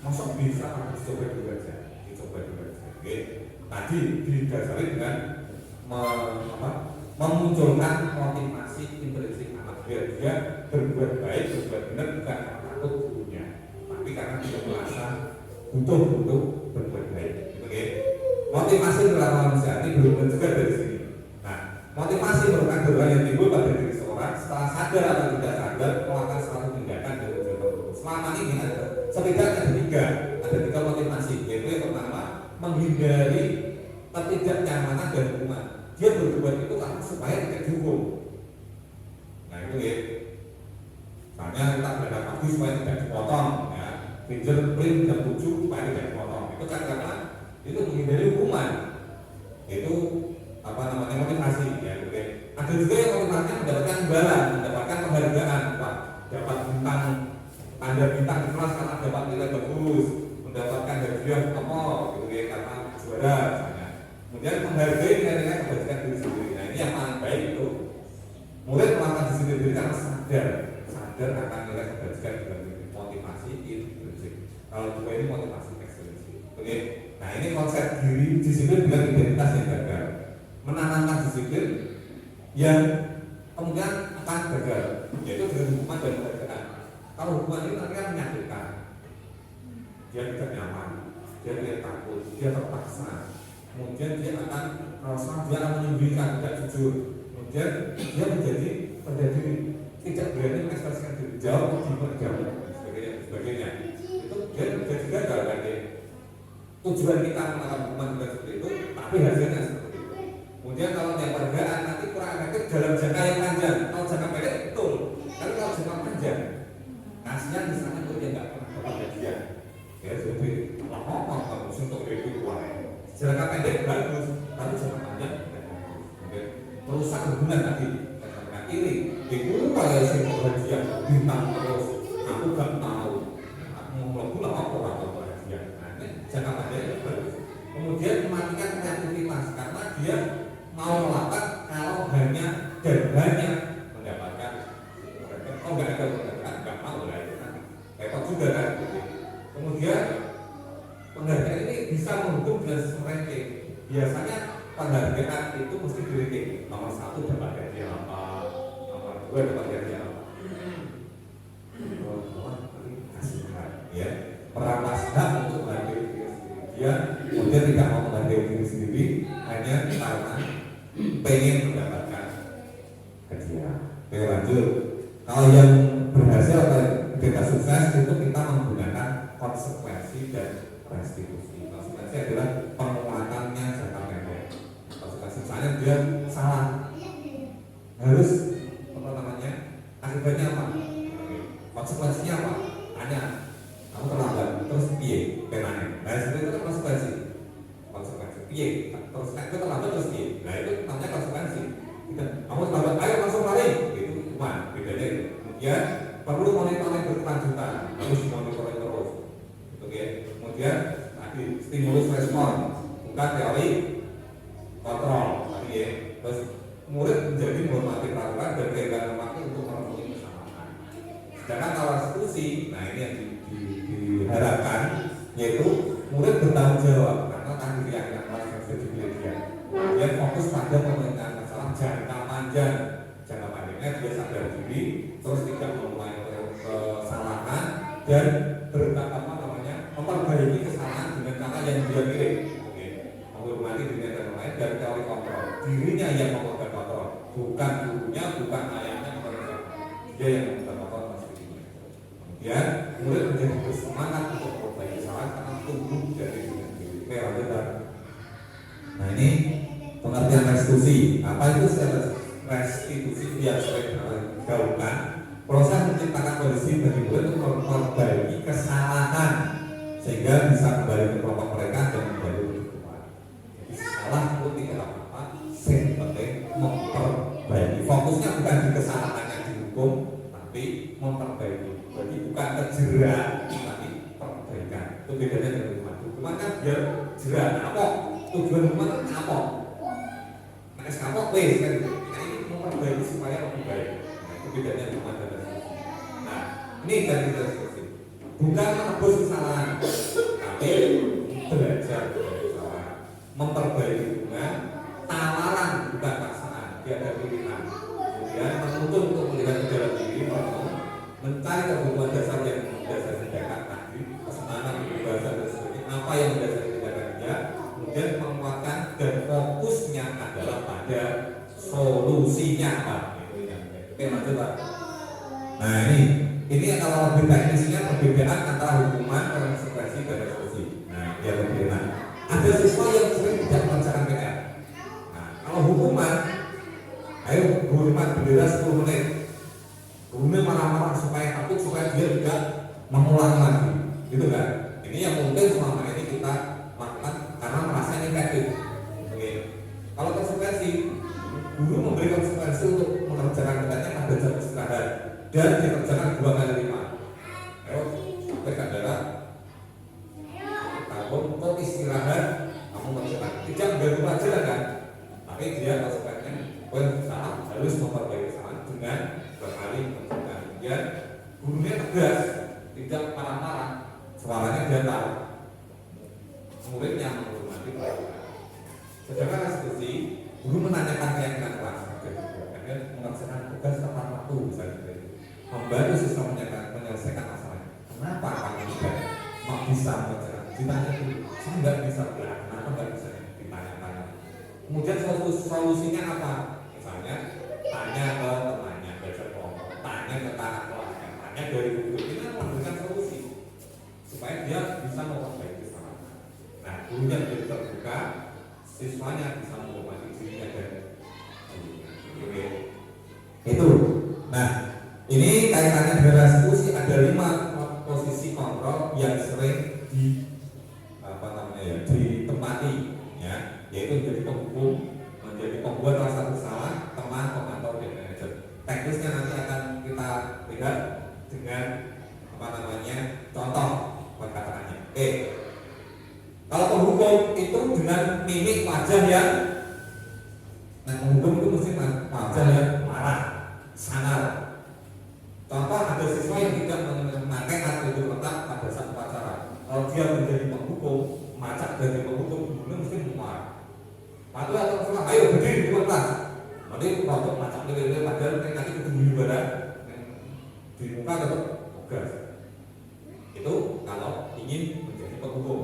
masuk bisa harus coba dulu aja. Oke, tadi didasari dengan memunculkan motivasi intrinsik anak biar dia berbuat baik, berbuat benar bukan karena takut gurunya, tapi karena dia merasa butuh untuk berbuat baik. Oke, motivasi dalam manusia ini berubah juga dari sini. Nah, motivasi merupakan dorongan yang timbul pada diri seorang setelah sadar atau tidak sadar melakukan suatu tindakan dan tujuan tertentu. Selama ini setidaknya ada tiga motivasi, yaitu yang pertama menghindari ketidaknyamanan dan hukuman. Dia berbuat itu karena supaya tidak dihukum. Nah itu ya. Misalnya kita berada pagi supaya tidak dipotong, ya. Fingerprint jam 7 supaya tidak dipotong. Itu kan karena itu menghindari hukuman. Itu motivasi. Ya, oke. Ada juga yang motivasinya mendapatkan imbalan, mendapatkan penghargaan, Pak. Dapat bintang, tanda bintang di kelas karena dapat nilai bagus, mendapatkan hadiah apa, gitu ya, karena juara. Kemudian menghargai nilai-nilai kebajikan diri sendiri. Nah ini yang paling baik itu murid melakukan disiplin diri karena sadar akan nilai kebajikan diri. Motivasi intrinsik. Kalau dua ini motivasi ekstrinsik. Oke. Nah ini konsep diri disiplin dengan identitas yang gagal. Menanamkan disiplin yang kemudian akan gagal, yaitu dengan hukuman dan penghargaan. Kalau hukuman ini nanti menyakitkan, dia tidak nyaman, dia tidak takut, dia terpaksa. Kemudian dia akan menyembunyikan, tidak jujur. Kemudian dia menjadi tidak berani mengekspresikan diri, jauh di perjalanan sebagainya. Itu dia menjadi gagal kan ya. Tujuan kita melakukan hukuman juga seperti itu, tapi hasilnya seperti itu. Kemudian kalau yang penghargaan nanti kurang efektif dalam jangka yang panjang. Kalau jangka pendek betul, tapi kalau jangka panjang, kasihan misalnya untuk dia nggak pernah dapat hadiah. Ya jadi lama bagus untuk itu kuat. Jangka pendek bagus, tapi jangka panjang tidak bagus. Merusak hubungan tadi. Karena ini guru kalau sih hadiah bintang terus, aku nggak tahu. Aku mau pulang apa atau hadiah. Nah ini jangka pendek bagus. Kemudian mematikan kreativitas karena dia mau melakukan kalau hanya mendapatkan nggak ada penghargaan, nggak mau lah itu kan repot juga kan. Kemudian penghargaan ini bisa menghukum dengan ranking. Biasanya penghargaan itu mesti di ranking. Nomor 1 dapat hadiah apa, nomor 2 dapat hadiah apa. Ya, merampas hak untuk menghargai diri sendiri. Dia kemudian tidak mau menghargai diri sendiri hanya karena pengen mendapatkan hadiah. Oke, lanjut. Kalau yang berhasil atau kita sukses itu kita menggunakan konsekuensi dan restitusi. Konsekuensi adalah penguatannya jangka pendek. Konsekuensi misalnya dia salah, harus akibatnya apa? Konsekuensinya apa? Hanya Kemudian perlu monitoring berkelanjutan, harus dimonitoring terus. Oke. Kemudian tadi stimulus respon, bukan teori kontrol. Tadi ya. Terus murid menjadi menghormati peraturan dan keengganan waktu untuk memenuhi kesalahan. Sedangkan kalau restitusi, nah ini yang diharapkan yaitu murid bertanggung jawab karena tadi yang harus dipilih. Dia fokus pada pemecahan masalah jangka panjang. Jangka panjangnya dia sadar diri, terus tidak mengulangi kesalahan dan memperbaiki kesalahan dengan cara yang dia pilih. Menghormati dirinya dan lain dan teori kontrol. Dirinya yang melakukan kontrol, bukan gurunya, bukan ayahnya, bukan dia yang melakukan kontrol pasti dirinya. Kemudian murid menjadi bersemangat untuk memperbaiki kesalahan karena tumbuh dari dirinya sendiri. Oke, lanjut. Nah ini pengertian restitusi. Apa itu restitusi yang sering digaungkan? Proses menciptakan kondisi bagi murid untuk memperbaiki kesalahan sehingga bisa kembali ke kelompok mereka dan menjadi lebih kuat. Jadi salah itu tidak apa-apa, yang penting memperbaiki. Fokusnya bukan di kesalahan yang dihukum, tapi memperbaiki. Jadi bukan terjerat, tapi perbaikan. Itu bedanya dengan hukuman. Hukuman kan biar jerat, apa? Tujuan hukuman itu apa? Nah, kapok wes kan gitu. Nah, ini memperbaiki supaya lebih baik. Nah, itu bedanya hukuman dan restitusi. Nah, ini dari restitusi. Bukan menebus kesalahan, tapi belajar dari kesalahan, memperbaiki hubungan, tawaran bukan paksaan, dia ada pilihan. Kemudian menuntut untuk melihat ke dalam diri, mencari kebutuhan dasar yang mendasari tindakan tadi, kesenangan, kebebasan dan sebagainya, apa yang mendasari tindakannya, kemudian menguatkan dan fokusnya adalah pada solusinya Pak. Oke, lanjut Pak. Nah ini kalau lebih teknisnya perbedaan antara hukuman, konsekuensi dan restitusi. Nah, dia berbeda. Ada siswa yang sering tidak mengerjakan PR. Nah, kalau hukuman, ayo hormat bendera 10 menit. Gurunya marah-marah supaya takut supaya dia tidak mengulang lagi, gitu kan? Ini yang mungkin selama ini kita lakukan karena merasa ini efektif. Oke. Kalau konsekuensi, guru memberi konsekuensi untuk mengerjakan PR-nya pada jam istirahat dan dikerjakan 2 kali lipat. Ayo, sampai kadara kamu untuk istirahat, kamu mengerjakan tidak mengganggu pelajaran kan? Tapi dia konsekuensinya salah harus memperbaiki kesalahan dengan berkali mengerjakan. Kemudian gurunya tegas, tidak marah-marah, suaranya dia tahu. Muridnya menghormati pelajaran. Sedangkan restitusi, guru menanyakan keyakinan kelas, kemudian mengerjakan tugas tepat waktu misalnya. Membantu siswa menyelesaikan masalahnya. Kenapa kamu tidak bisa mengerjakan? Ditanya dulu. Saya nggak bisa belajar. Kenapa nggak bisa? Ditanya-tanya. Kemudian solusinya apa? Misalnya tanya ke temannya, belajar kelompok, tanya ke kakak kelasnya, tanya dari guru. Ini kan memberikan solusi supaya dia bisa memperbaiki kesalahan. Nah, gurunya menjadi terbuka, siswanya bisa menghormati dirinya dan oke. Itu. Nah. Ini kaitannya dengan restitusi ada 5 posisi kontrol yang sering ditempati, ya, yaitu menjadi penghukum, menjadi pembuat rasa bersalah, teman, pemantau dan manajer. Teknisnya nanti akan kita lihat dengan contoh perkataannya. Oke. Kalau penghukum itu dengan mimik wajah yang, nah penghukum itu mesti wajah yang marah, sangar. Contoh ada siswa yang tidak memakai atribut letak pada saat upacara. Kalau dia menjadi penghukum, macak dari penghukum, gurunya mesti marah. Patuh atau salah, ayo berdiri di kelas. Nanti untuk macak lele padahal nanti ketemu di badan di muka tetap tugas. Itu kalau ingin menjadi penghukum.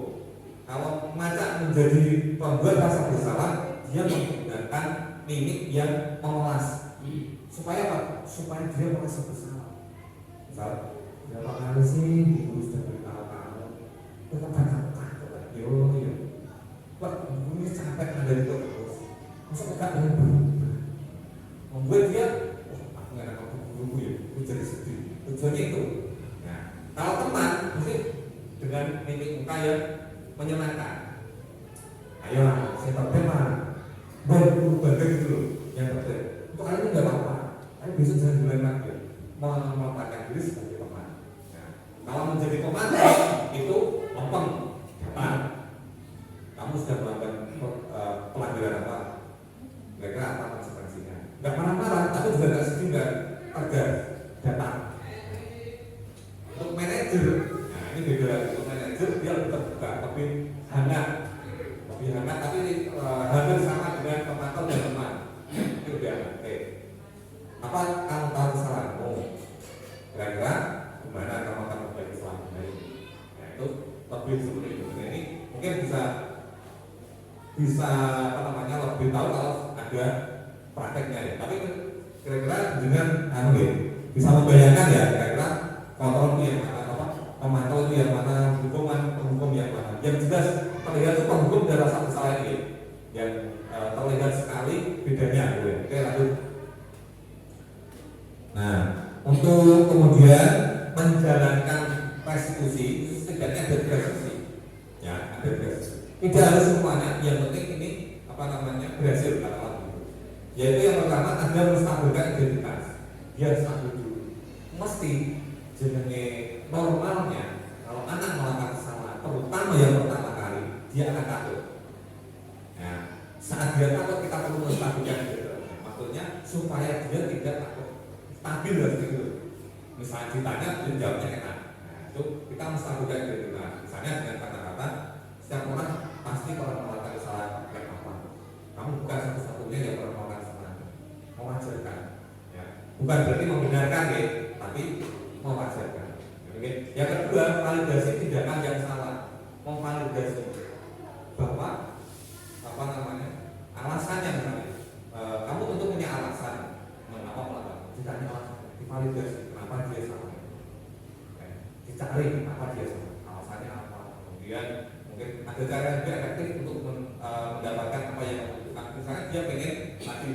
Kalau macak menjadi pembuat rasa bersalah, dia menggunakan mimik yang memelas. Supaya apa? Supaya dia merasa bersalah. Misal, berapa kali sih guru sudah beritahu kamu? Tetap kamu yo. Wah, gurunya capek ada itu terus. Masa enggak dengan berubah? Membuat dia, aku nggak ada guru ya, aku jadi sedih. Tujuannya itu. Nah, kalau teman, mesti dengan mimik muka yang menyenangkan. Ayo, saya tahu teman. Berubah gitu loh, yang penting. Untuk kali ini nggak apa-apa. Tapi besok jangan mulai lagi. menempatkan diri sebagai teman. Nah, kalau menjadi teman itu lempeng, datar. Kamu sudah melakukan pelanggaran apa? Kira-kira apa konsekuensinya? Nggak marah-marah, tapi juga nggak sedih, nggak tegas, datar. Untuk manajer, nah ini beda lagi. Untuk manajer dia lebih terbuka, lebih hangat, tapi hampir sama dengan pemantau dan teman. Itu dia. Oke. Apa kamu tahu kesalahanmu? Kira-kira gimana kamu akan memperbaiki kesalahan ini? Nah itu lebih seperti itu. Nah, ini mungkin bisa apa namanya lebih tahu kalau ada prakteknya ya. Tapi kira-kira dengan bisa membayangkan ya kira-kira kontrol itu yang mana, apa pemantau itu yang mana, penghukum yang mana. Yang jelas terlihat itu penghukum dalam satu kesalahan ini yang terlihat sekali bedanya gitu ya. Oke lanjut. Nah untuk kemudian menjalankan restitusi setidaknya ada restitusi ya, ada restitusi. Tidak harus semuanya, yang penting ini apa namanya berhasil kalau itu. Yaitu yang pertama Anda menstabilkan identitas. Dia stabil dulu. Mesti jenenge normalnya kalau anak melakukan kesalahan, terutama yang pertama kali, dia akan takut. Nah, saat dia takut kita perlu menstabilkan identitas. Maksudnya supaya dia tidak takut, stabil dan gitu. Misalnya ditanya, dia jawabnya enak. Nah, itu kita menstabilkan identitas. Misalnya dengan kata-kata setiap orang pasti pernah melakukan kesalahan yang apa. Kamu bukan satu-satunya yang pernah melakukan kesalahan. Mewajarkan, ya. Bukan berarti membenarkan ya, tapi mewajarkan. Oke. Yang kedua, validasi tindakan yang salah. Memvalidasi bahwa apa namanya alasannya misalnya. Kamu tentu punya alasan mengapa melakukan. Ditanya alasan, divalidasi kenapa dia salah. Dicari kenapa dia salah. Alasannya apa? Kemudian mungkin ada cara yang lebih efektif untuk mendapatkan apa yang dibutuhkan. Misalnya dia pengen tadi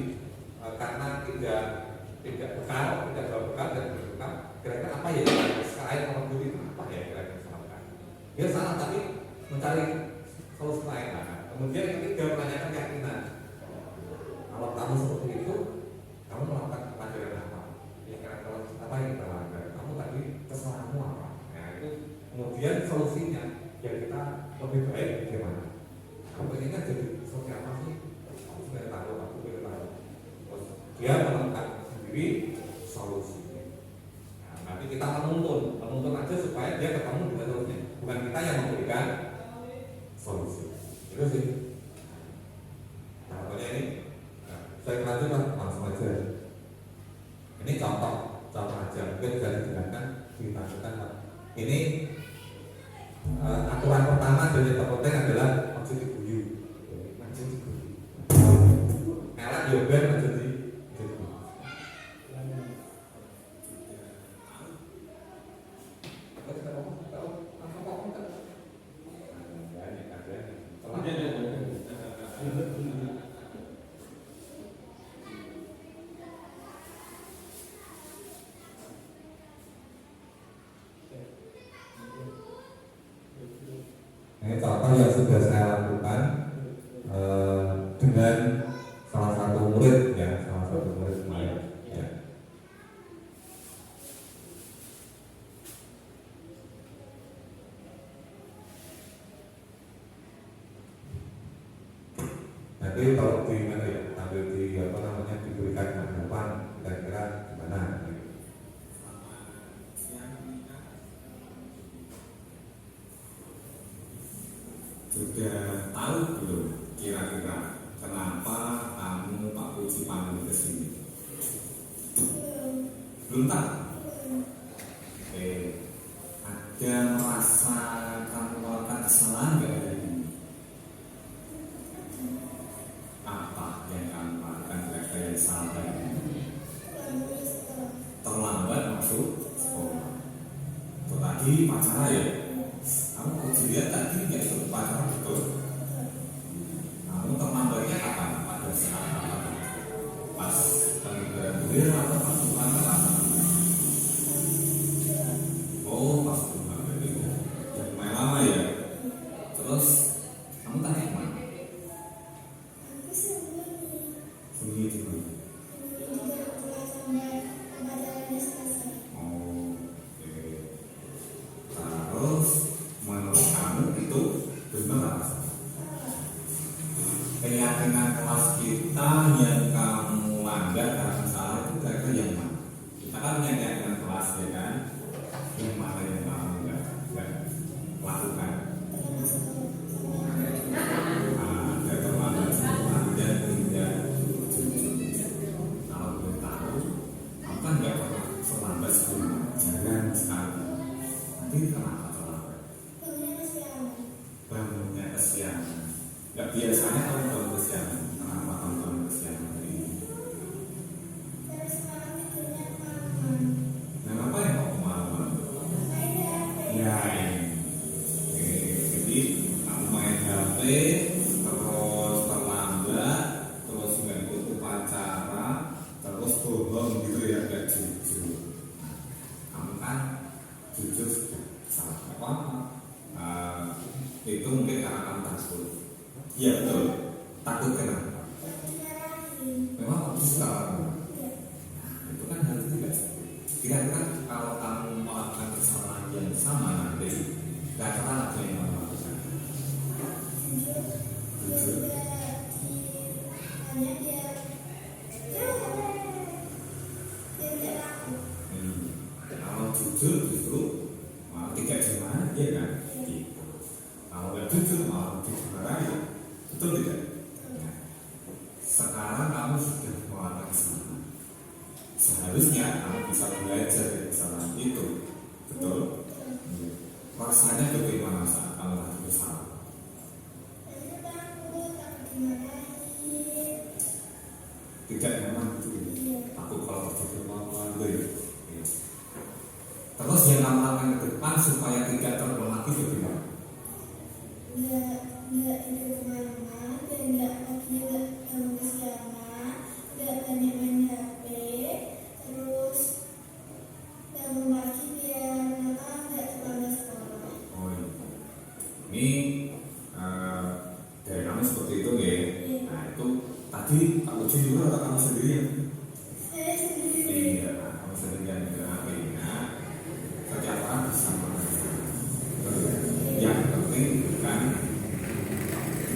karena tidak bekal, tidak bawa bekal dan berbekal, kira-kira apa ya selain orang dulu itu apa ya kira-kira disalahkan. Dia salah tapi mencari solusi lain. Nah, kemudian yang ketiga menanyakan keyakinan. Kalau kamu seperti itu, kamu melakukan pelajaran apa? Ya kira-kira apa yang kita lakukan? Kamu tadi kesalahanmu apa? Nah itu kemudian solusinya yang kita lebih baik bagaimana? Kamu pengennya jadi seperti apa sih? Aku sudah tahu, aku sudah tahu. Terus dia menemukan sendiri solusi. Nah, nanti kita menuntun aja supaya dia ketemu dengan solusinya. Bukan kita yang memberikan solusi. Itu sih. Contohnya ini, saya lanjutkan langsung aja. Ini contoh aja. Mungkin bisa digunakan, ditanyakan. Ini aturan pertama dan yang terpenting adalah maksud diguyu. Elak yoga menjadi ini contoh yang sudah saya lakukan dengan salah satu murid ya, kemarin ya. Nanti kalau di mana ya, ambil di apa namanya diberikan tanggapan kira-kira gimana? Sudah tahu belum kira-kira kenapa kamu Pak Puji panggil ke sini? Belum tahu? Oke. Ada merasa kamu melakukan kesalahan nggak hari ini? Apa yang kamu lakukan kira-kira yang salah ini? Terlambat masuk sekolah. Itu tadi pacaran ya? Kamu Puji lihat tadi nggak ikut pacaran betul? Kamu terlambatnya kapan? Pada saat apa? Pas bergulir atau pas bukan apa? Oh, pas bukan bergulir. Ya lumayan lama ya. Terus kamu tanya kemana? Sembunyi di mana? melanggar karena salah itu kira-kira yang mana? Kita kan menyampaikan kelas ya kan, yang mana yang kamu nggak lakukan. Ada terlambat semua dan tidak jujur. Kalau boleh tahu, kamu kan nggak pernah terlambat sebelumnya, jangan sekali. Nanti kenapa terlambat? Bangunnya kesiangan. Nggak biasanya kamu bangun kesiangan. Kenapa kamu bangun kesiangan hari ini? Nah, apa yang kamu mau? Ya, jadi kamu main HP, terus terlambat, terus nggak ikut upacara, terus bohong gitu ya, nggak jujur. Kamu kan jujur salah apa? Itu mungkin karena kamu takut. Iya betul. Takut kenapa? Memang kamu suka kamu. Nah, itu kan harus tidak. Kira-kira kalau kamu melakukan kesalahan yang sama nanti, kira-kira apa yang kamu lakukan? Jujur. Kalau jujur justru malah tidak gimana, ya kan? Gitu. Kalau nggak jujur malah dimarahi, betul tidak? Nah, sekarang kamu sudah melakukan kesalahan. Seharusnya kamu bisa belajar dari kesalahan itu, betul? Rasanya bagaimana saat kamu lagi bersalah? Tidak nyaman itu, aku kalau terjadi apa-apa gitu. Terus yang kamu lakukan ke depan supaya tidak terulang lagi bagaimana? Nggak tidur kemana-mana, dan nggak bangun kesiangan, nggak banyak main HP, terus bangun pagi biar nggak terlambat sekolah. Oh iya. Ini dari kamu seperti itu ya? Nah itu tadi kamu juga atau kamu sendirian? Saya sendiri. Iya, kamu sendirian dengan HP-nya. Setiap orang bisa melakukan. Yang penting bukan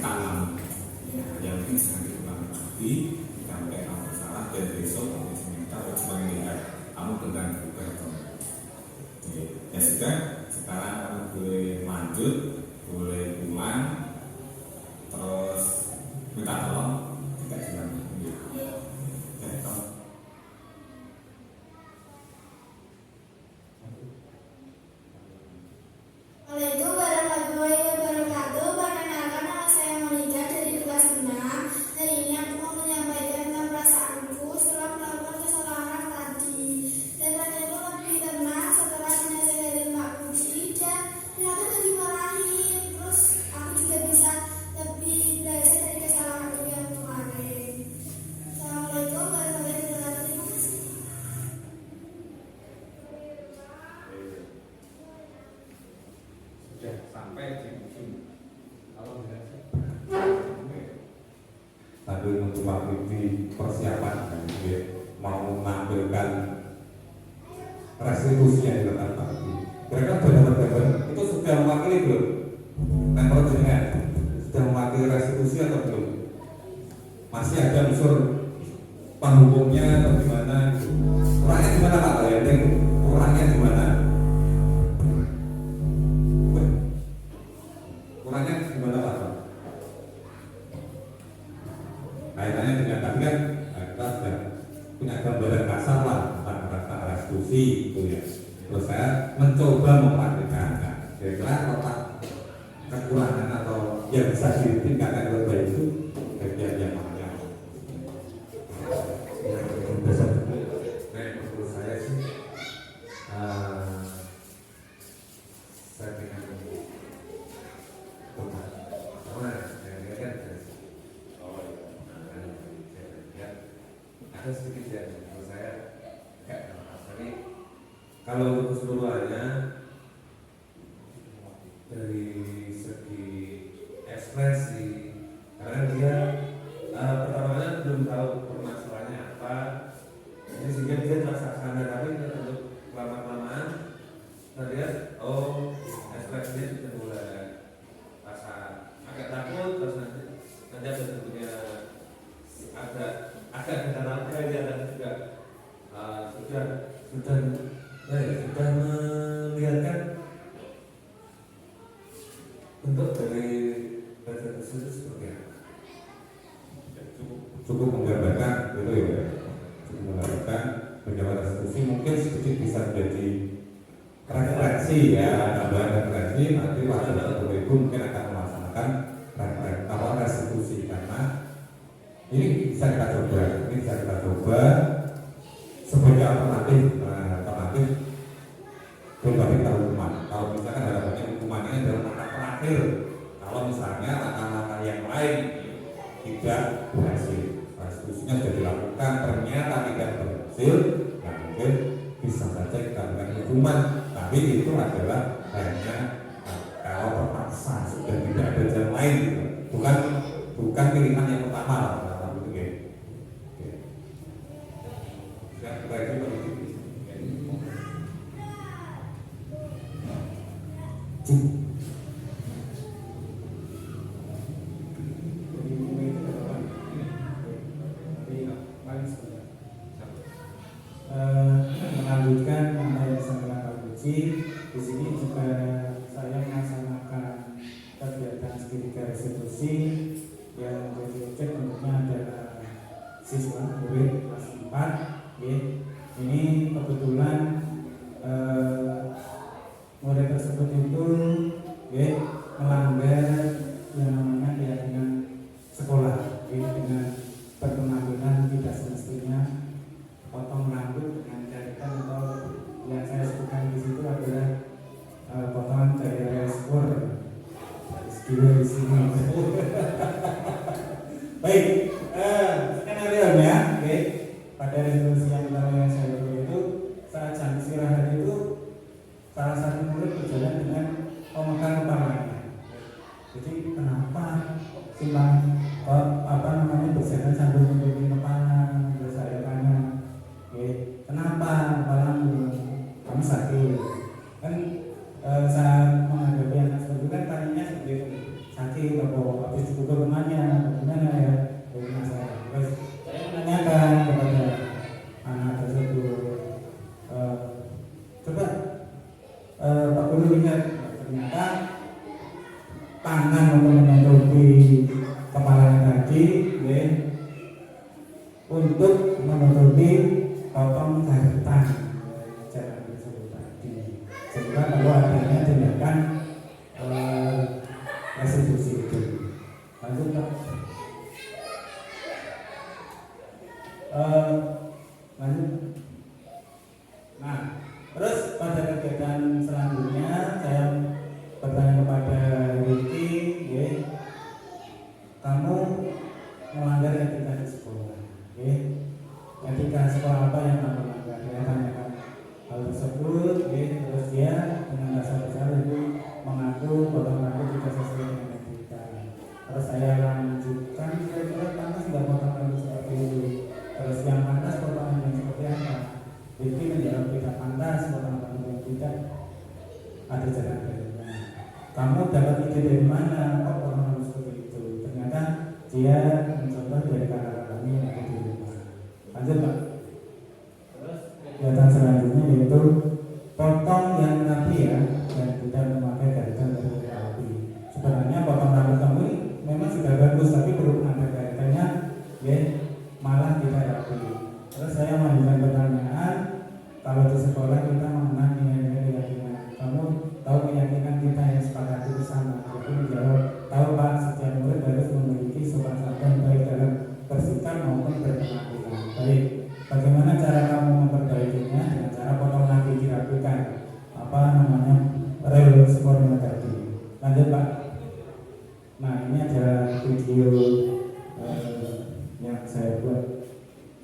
tangan. Yang penting jangan diulang lagi sampai kamu salah dan besok kamu minta cuma lihat kamu dengan berubah. Ya sudah, sekarang kamu boleh lanjut, boleh pulang, terus minta tolong tidak jalan. Ya, kamu. Waalaikumsalam warahmatullahi wabarakatuh. Perkenalkan, nama saya Monica dari kelas 6. Hari ini aku mau menyampaikan tentang perasaanku setelah melakukan kesalahan tadi. Dan rasanya lebih tenang setelah dinasihati Pak Puji dan ternyata gak dimarahin. Terus aku juga bisa lebih belajar dari kesalahanku yang kemarin. Assalamualaikum warahmatullahi wabarakatuh. Terima kasih. Sudah sampai di ujung. Kalau tidak sambil untuk mengikuti persiapan ya, mau menampilkan restitusi yang dilakukan Pak Budi. Kira-kira benar-benar itu sudah mewakili belum? Member jenengan sudah mewakili restitusi atau belum? Masih ada unsur penghukumnya atau gimana? Kurangnya gimana Pak? Yang kurangnya gimana? Kurangnya gimana Pak? Kaitannya dengan tadi kan kita sudah punya gambaran kasar lah tentang rasa restitusi itu ya. Terus saya mencoba mempraktikkan. Kira-kira letak kekurangan atau yang bisa ditingkatkan lebih baik itu bagian yang mana? yang besar itu, menurut saya sih, saya dengan karena kan ada sedikit ya menurut saya kayak tapi kalau untuk keseluruhannya dari segi ekspresi karena dia pertamanya belum tahu permasalahannya apa, jadi sehingga dia tersaksana, tapi untuk lama-kelamaan kita lihat oh ekspresinya sudah mulai rasa agak takut, terus nanti ada bentuknya agak kita tahu dia akan sudah melihatkan bentuk dari restitusi itu seperti apa? Cukup menggambarkan gitu ya, cukup menggambarkan bagaimana restitusi mungkin sedikit bisa menjadi referensi ya, tambahan referensi nanti pada ibu mungkin akan melaksanakan restitusi karena ini bisa kita coba sebagai alternatif berbanding hukuman. Kalau misalkan harapannya hukuman ini adalah langkah terakhir, kalau misalnya langkah-langkah yang lain tidak berhasil, restitusinya sudah dilakukan ternyata tidak berhasil, nah mungkin bisa saja kita berikan hukuman, tapi itu adalah hanya kalau terpaksa sudah tidak ada jalan lain, bukan pilihan yang utama lah. Melanjutkan apa yang disampaikan Pak Puji, di sini juga saya melaksanakan kegiatan segitiga restitusi yang menjadi objek tentunya adalah siswa murid kelas 4. Ini kebetulan murid tersebut itu melanggar yang namanya keyakinan sekolah dengan berpenampilan tidak semestinya, potong rambut dengan jarikan atau yang saya sebutkan di situ adalah potongan jari skor di sini. Baik, skenario ya, pada resolusi yang pertama yang saya lakukan itu saat jam istirahat itu salah satu murid berjalan dengan memegang kepalanya. Jadi kenapa simbang berjalan sambil memiliki kepala? Terus saya tanya, kenapa kepalamu? Kamu sakit? Kan saat menghadapi anak seperti itu kan tanya seperti itu, sakit atau habis dibuka rumahnya, bagaimana ya? Terus saya menanyakan kepada anak tersebut, coba Pak Guru lihat, ternyata tangan untuk menutupi kepala tadi untuk menutupi potong jaritan jalan tersebut tadi, sehingga kalau adanya tindakan restitusi itu. Lanjut Pak. Lanjut. Nah, terus pada kegiatan selanjutnya saya bertanya kepada Ricky, kamu melanggar etika di sekolah, etika sekolah apa yang kamu langgar? Saya tanyakan hal tersebut, terus dia dengan dasar-dasar itu mengaku bahwa mengaku tidak sesuai dengan etika. Terus saya lanjutkan, kira-kira pantas tidak potong rambut seperti itu? Terus yang pantas potongan yang seperti apa? Ricky menjawab tidak pantas potong rambut yang tidak ada jalan keluarnya. Kamu dapat ide dari mana? Kok potong rambut seperti itu? Ternyata dia mencoba dari kakak kami yang ada di rumah. Lanjut Pak. Terus kegiatan selanjutnya yaitu potong yang rapi ya, dan tidak memakai garitan dari rapi. Sebenarnya potong rambut kamu memang sudah bagus, tapi perlu ada garitannya, malah tidak rapi. Terus saya mengajukan pertanyaan, kalau di sekolah kita mengenal nilai-nilai keyakinan, kamu tahu keyakinan kita yang sepakati bersama? Jadi menjawab, tahu Pak, setiap murid harus memiliki sopan santun baik dalam bersikap maupun berpenampilan. Baik, bagaimana cara kamu memperbaikinya? Dengan cara potong lagi dirapikan, real skornya tadi. Lanjut Pak. Nah ini ada video yang saya buat,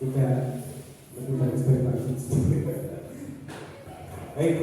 tidak lebih bagus dari Pak. Baik.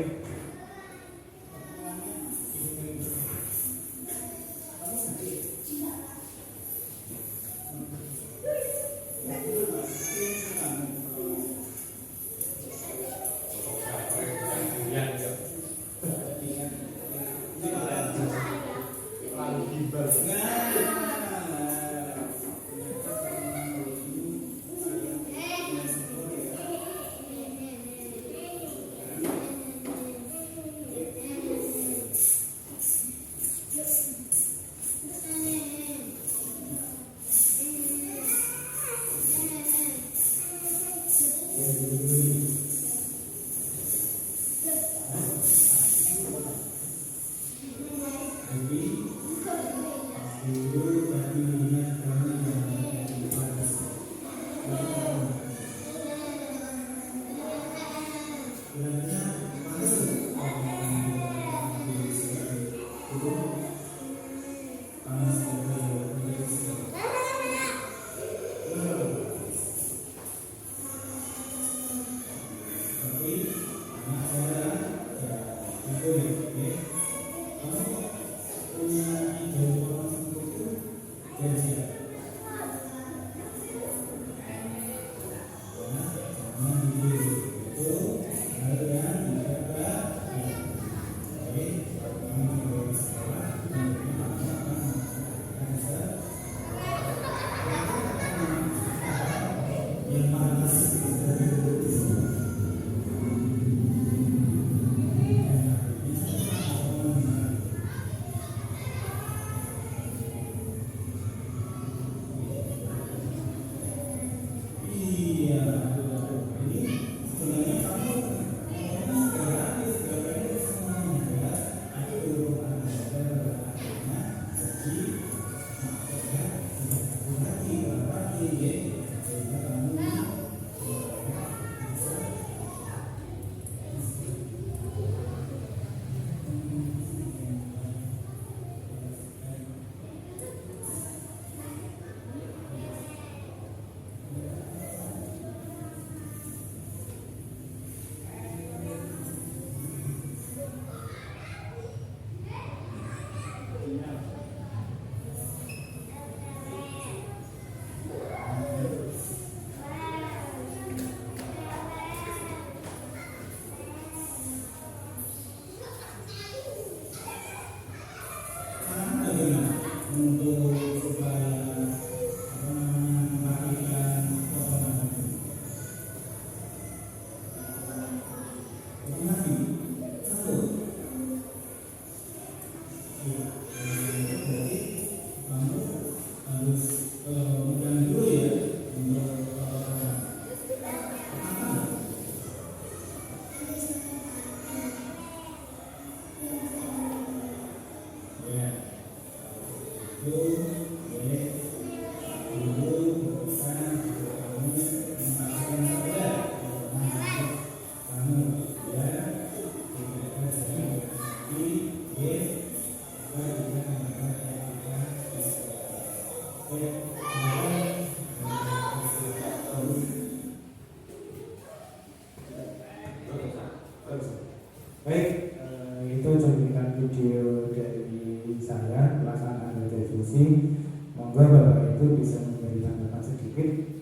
Baik, itu cuplikan video dari saya pelaksanaan diskusi. Monggo Bapak itu bisa memberi tanggapan sedikit,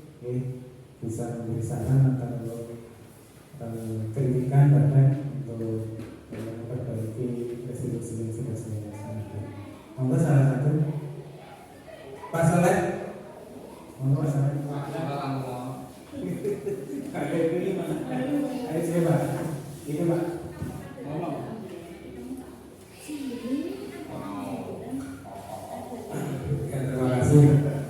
bisa memberi saran atau kritikan bahkan untuk memperbaiki resolusi yang sudah saya laksanakan. Monggo salah satu, Pak Saleh. Monggo Pak Saleh. Kayak ini mana? Ayo saya Pak. Ini Pak. Terima kasih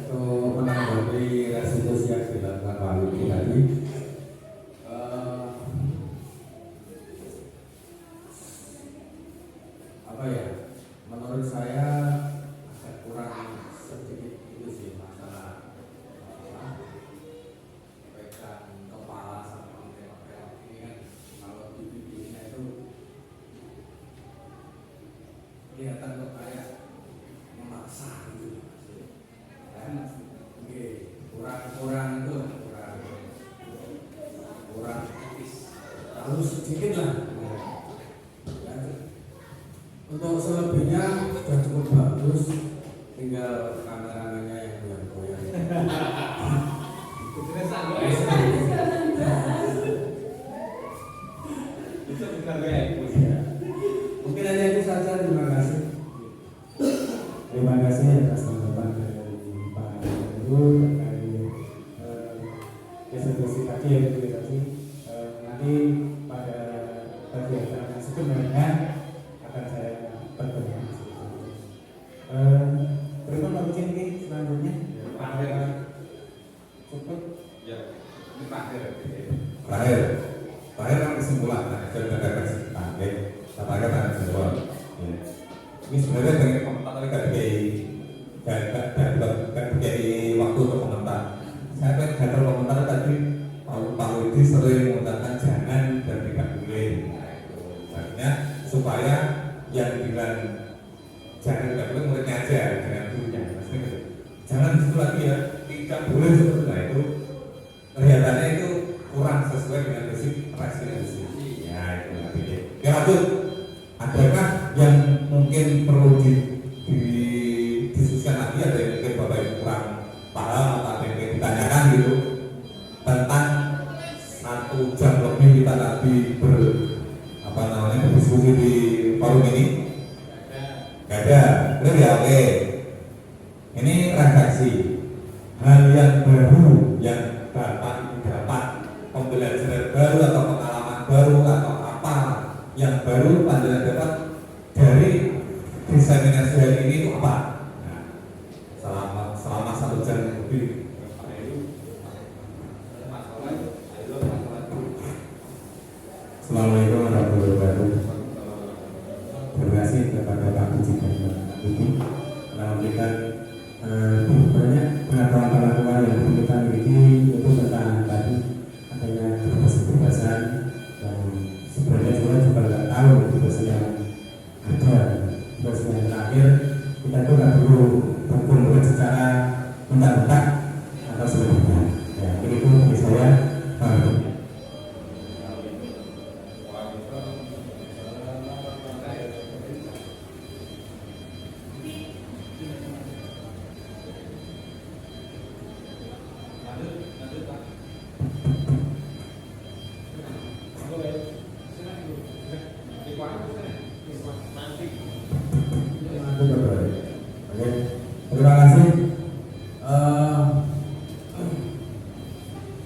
untuk menanggapi restitusi yang dilakukan Pak Luki tadi. Apa ya? Menurut saya agak kurang sedikit itu sih masalah pegang kepala sama tengok-tengok ini kan kalau di videonya itu kelihatan kok kayak memaksa gitu. Kurang tipis, harus sedikit lah. Untuk selebihnya sudah cukup bagus, tinggal kameramennya yang goyang-goyang. Mungkin hanya itu saja. Terima kasih. Terima kasih atas tanggapan dari Pak Guru terkait resolusi tadi yang tadi. Nanti pada bagian yang sebenarnya akan saya pertemukan. Terima Pak Ucin ini selanjutnya. Pak Akhir. Cukup. Ya, ini Pak Akhir. terakhir kan kesimpulan, nah itu ada kesimpulan, oke, terakhir kan kesimpulan. Ini sebenarnya pengen komentar tapi gak dikai waktu untuk komentar. Saya pengen gagal komentar tadi Pak Widi sering mengatakan jangan dan tidak boleh. Artinya supaya yang bilang jangan tidak boleh muridnya aja, jangan gurunya. Jangan itu lagi ya, tidak boleh seperti itu. Kelihatannya itu kurang sesuai dengan prinsip resiliensi. Ya itu nanti. Ya lanjut. Adakah yang mungkin perlu didiskusikan lagi, ada yang mungkin Bapak Ibu kurang paham atau yang ditanyakan gitu tentang 1 jam lebih kita tadi berdiskusi di forum ini? Gak ada. Benar ya, oke. Ini refleksi hal yang baru yang dapat pembelajaran baru atau pengalaman baru atau apa yang baru pandangan dapat dari diseminasi hari ini itu apa? Nah, selama 1 jam lebih. Assalamualaikum warahmatullahi wabarakatuh. Terima kasih kepada Pak Puji dan Pak Puji telah memberikan banyak pengetahuan yang perlu kita miliki, itu tentang tadi adanya kebebasan yang sebenarnya juga nggak tahu kebebasan yang ada. Kebebasan yang terakhir kita itu nggak perlu hukum secara mentak-mentak atau sebagainya. Ya, itu bagi saya. Terima kasih.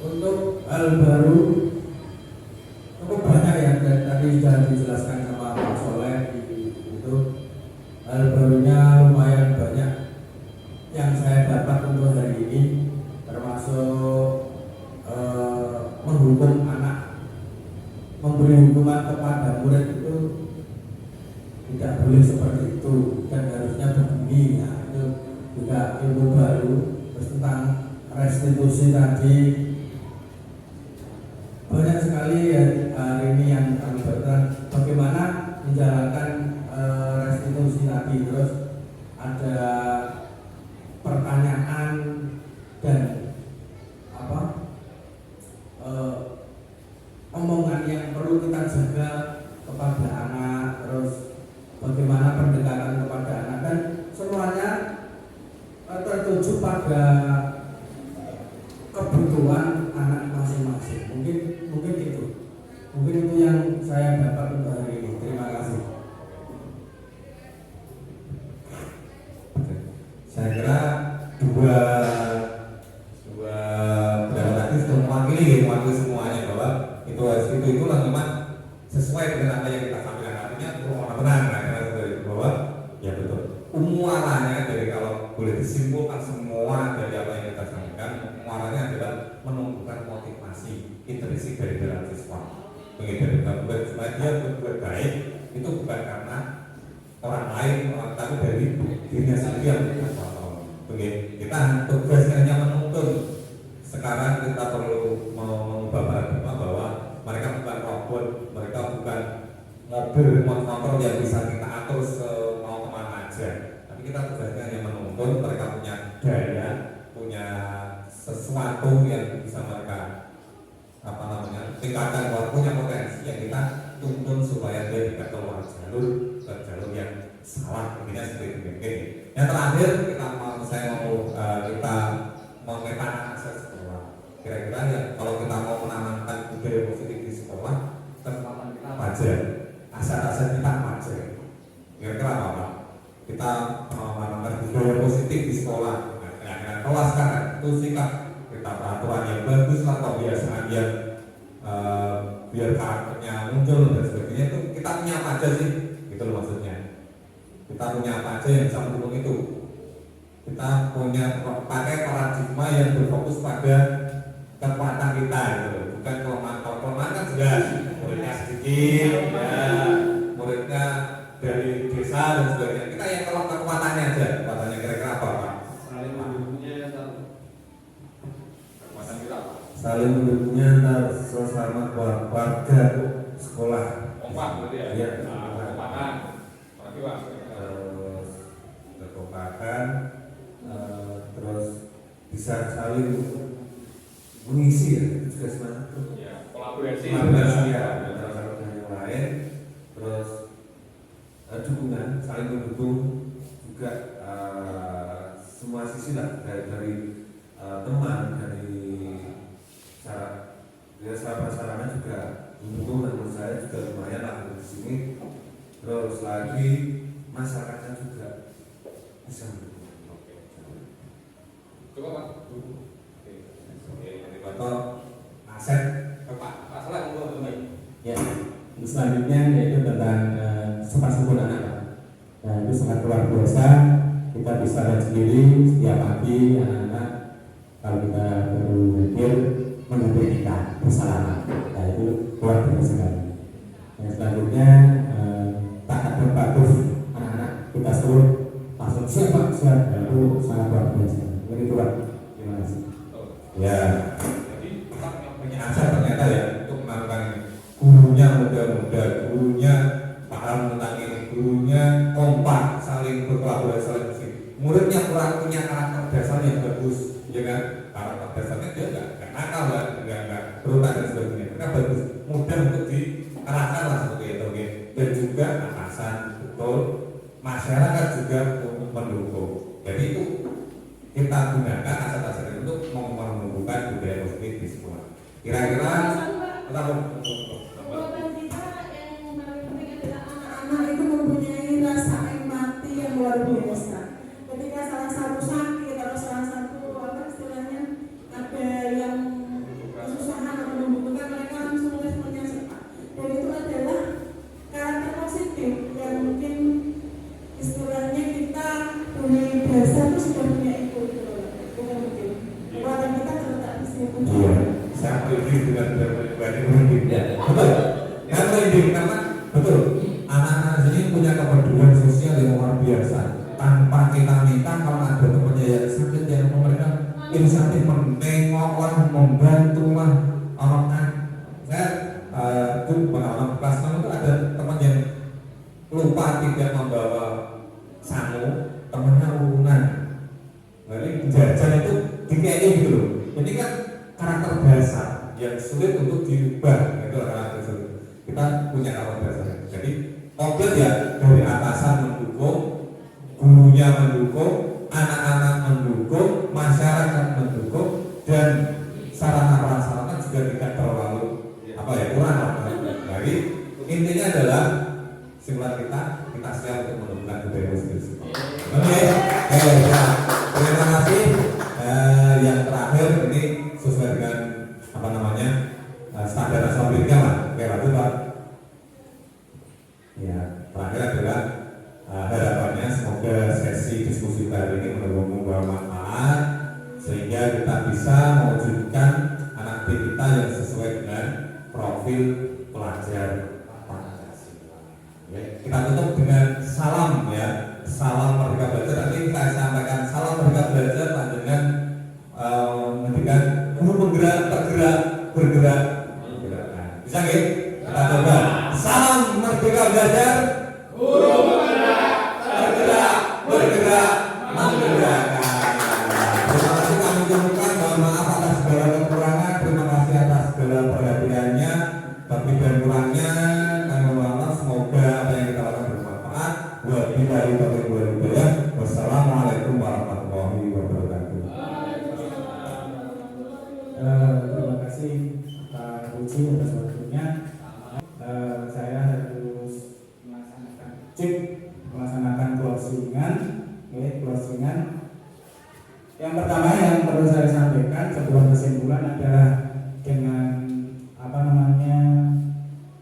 Untuk hal baru cukup banyak yang tadi sudah dijelaskan sama Pak Soleh itu. Hal barunya lumayan banyak yang saya dapat untuk hari ini, termasuk menghukum anak, memberi hukuman kepada murid itu tidak boleh seperti itu dan harusnya begini. Nah, itu juga ilmu baru. Terus tentang restitusi tadi banyak sekali ya, hari ini yang kami bertanya bagaimana menjalankan restitusi tadi. Terus ada pertanyaan dan omongan yang perlu kita jaga kepada anak, terus bagaimana pendekatan kepada anak, dan semuanya tertuju pada kebutuhan anak masing-masing. Mungkin itu yang saya dapat untuk hari ini. Terima kasih. Saya kira dua pendapat tadi sudah mewakili semuanya bahwa itulah memang sesuai dengan apa yang kita sampaikan. Artinya tenang bahwa ya betul muaranya dari, kalau boleh disimpulkan semua dari apa yang kita sampaikan, muaranya adalah menumbuhkan motivasi intrinsik dari dalam siswa. Begitu supaya dia berbuat baik itu bukan karena orang lain, tapi dari dirinya sendiri yang begitu. Kita tugasnya hanya menuntun. Sekarang kita perlu mengubah paradigma bahwa mereka bukan robot, mereka bukan mobil motor yang bisa kita atur mau kemana aja. Tapi kita tugasnya hanya menuntun. Mereka punya daya, punya sesuatu yang bisa mereka tingkatkan, punya potensi yang kita tuntun supaya dia tidak keluar jalur yang salah. Intinya seperti itu. Yang terakhir kita mau memetakan akses sekolah. Kira-kira ya kalau kita mau menanamkan budaya positif di sekolah, kesempatan kita apa aja, aset-aset kita apa aja. Kira-kira apa Pak? Kita menanamkan budaya positif di sekolah. Nah, kelas sekarang itu sikap kita peraturan yang bagus lah, kebiasaan yang biar karakternya muncul dan sebagainya. Itu kita punya apa aja sih? Gitu loh maksudnya. Kita punya apa aja yang bisa mendukung itu. Kita punya pakai paradigma yang berfokus pada kekuatan kita, gitu. Bukan kelemahan jelas muridnya sedikit, ya muridnya dari desa dan sebagainya. Kita yang kalau kekuatannya aja, kekuatannya kira-kira apa Pak? Saling mendukungnya satu. Kekuatan kita apa? Saling mendukungnya antar sesama warga sekolah. Kompak berarti ya? Iya. Kompakan. Berarti Pak. Kekompakan, terus bisa saling mengisi ya, itu juga semangat. Ya, kolaborasi. Kolaborasi ya, antara satu dengan yang lain, terus dukungan, saling mendukung juga semua sisi lah dari teman, dari cara sarana juga mendukung, dan menurut saya juga lumayan lah di sini. Terus lagi masyarakatnya juga bisa mendukung. Coba Pak. Oke, dari contoh aset Pak Salah ngomong teman. Ya, untuk selanjutnya yaitu tentang sopan santun anak. Nah, itu sangat luar biasa. Kita bisa lihat sendiri setiap pagi anak-anak kalau kita baru hadir menghadiri kita bersalaman. Nah, itu luar biasa sekali. Yang selanjutnya tak ada bagus anak-anak kita suruh langsung siap Pak, siap. Nah, itu sangat luar biasa. Begitu Pak. Terima kasih. ya. Jadi kita punya aset ternyata ya untuk melakukan ini. Gurunya muda-muda, gurunya paham tentang ini, gurunya kompak, saling berkolaborasi, saling bersih. Muridnya kurang punya karakter dasar yang bagus, ya kan? Karakter dasarnya dia nggak nakal lah, nggak berontak dan sebagainya. Mereka bagus, mudah untuk diarahkan lah seperti itu, okay? Dan juga atasan betul, masyarakat juga untuk mendukung. Jadi itu kita gunakan aset-aset itu untuk menumbuhkan budaya positif di sekolah. Kira-kira Kekuatan kita yang paling penting adalah anak-anak itu mempunyai rasa empati yang luar biasa. Ketika salah satu sakit atau salah satu apa istilahnya ada yang kesusahan atau membutuhkan, mereka langsung responnya cepat. Dan itu adalah karakter positif yang mungkin istilahnya kita dari dasar itu sudah punya itu, bukan mungkin. Kekuatan kita terletak di situ. Iya, saya pergi dengan pribadi mungkin ya. Betul. Yang penting karena betul anak-anak sini punya kepedulian sosial yang luar biasa. Tanpa kita minta, kalau ada temannya yang sakit yang mereka inisiatif menengok lah, membantu lah. Orang saya itu pengalaman kelas 6 itu ada teman yang lupa tidak membawa sangu, temannya urunan. Jadi jajan itu dikayaknya gitu loh. Ini kan karakter dasar yang sulit untuk dirubah, itu karakter sulit. Kita punya karakter dasar. Jadi komplit ya, dari atasan mendukung, gurunya mendukung, anak-anak mendukung, masyarakat mendukung, dan sarana prasarana juga tidak terlalu apa ya kurang lah. Jadi intinya adalah simpulan kita siap untuk menumbuhkan budaya positif. Oke, ya. Terima kasih. Yang terakhir ini sesuai dengan apa namanya standar nasional pendidikan lah. Oke, lanjut Pak. Ya, terakhir adalah harapannya semoga sesi diskusi hari ini membawa manfaat sehingga kita bisa mewujudkan anak didik kita yang sesuai dengan profil pelajar Pancasila. Ya, kita tutup dengan salam ya, salam Merdeka Belajar. Nanti saya sampaikan salam Merdeka Belajar dengan menghentikan guru penggerak, tergerak, bergerak. Nah, bisa nggak? Kita coba. Salam Merdeka Belajar. Guru penggerak, tergerak, bergerak, menggerakkan. Terima kasih kami ucapkan. Mohon maaf atas segala kekurangan. Terima kasih atas segala perhatiannya. Tapi dan kurangnya kami mohon maaf. Semoga apa yang kita lakukan bermanfaat. Wabillahi taufiq wal hidayah. Wassalamualaikum warahmatullahi wabarakatuh. Terima kasih Pak Puji atas waktunya. Saya harus melaksanakan closingan. Closingan. Yang pertama yang perlu saya sampaikan sebuah kesimpulan adalah dengan apa namanya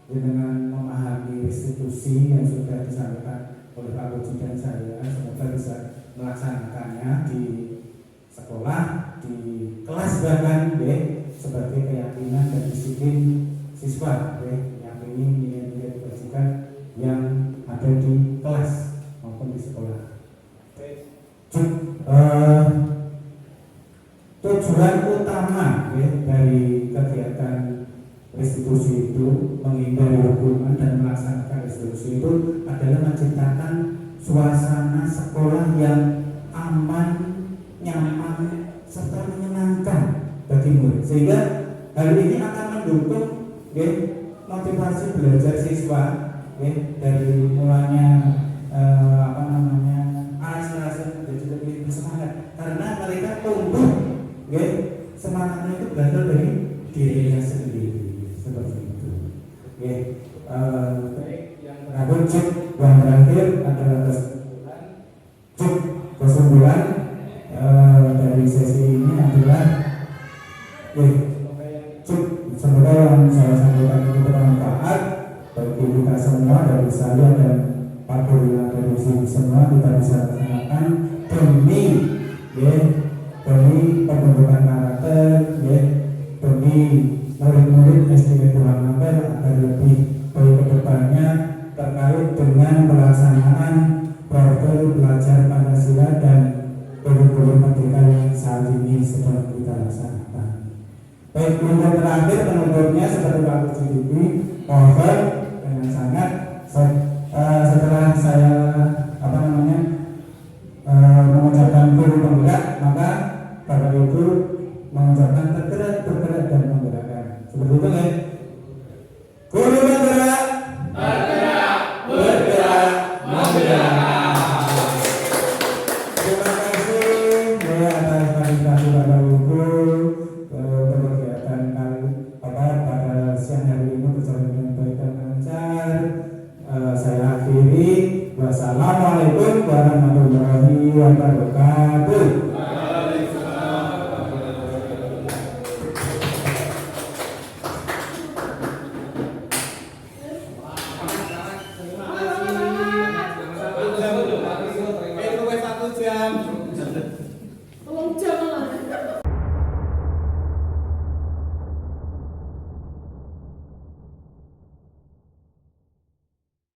dengan memahami institusi yang sudah disampaikan oleh Pak Puji dan saya, semoga bisa melaksanakannya di sekolah, di kelas bahkan sebagai keyakinan dan disiplin siswa yang ingin diedukasikan yang ada di kelas maupun di sekolah. Tujuan utama dari kegiatan restitusi itu, menghindari hukuman dan melaksanakan restitusi itu adalah menciptakan suasana sekolah yang aman, nyaman, serta menyenangkan bagi murid, sehingga hal ini akan mendukung motivasi belajar siswa dari mulanya alas-alasan menjadi lebih bersemangat, karena mereka tumbuh semangatnya itu berasal dari dirinya sendiri, seperti itu. Baik, yang terakhir adalah kesimpulan dari sesi ini adalah semoga yang saya sampaikan itu bermanfaat bagi kita semua, dari saya dan Pak Guru dari sini semua. Kita bisa laksanakan demi pembentukan karakter, demi murid-murid SD Tuhan Ampel agar lebih baik ke depannya terkait dengan pelaksanaan program belajar Pancasila dan kurikulum merdeka yang saat ini sedang kita laksanakan. Baik, yang terakhir penutupnya seperti Pak Guru mohon dengan sangat setelah saya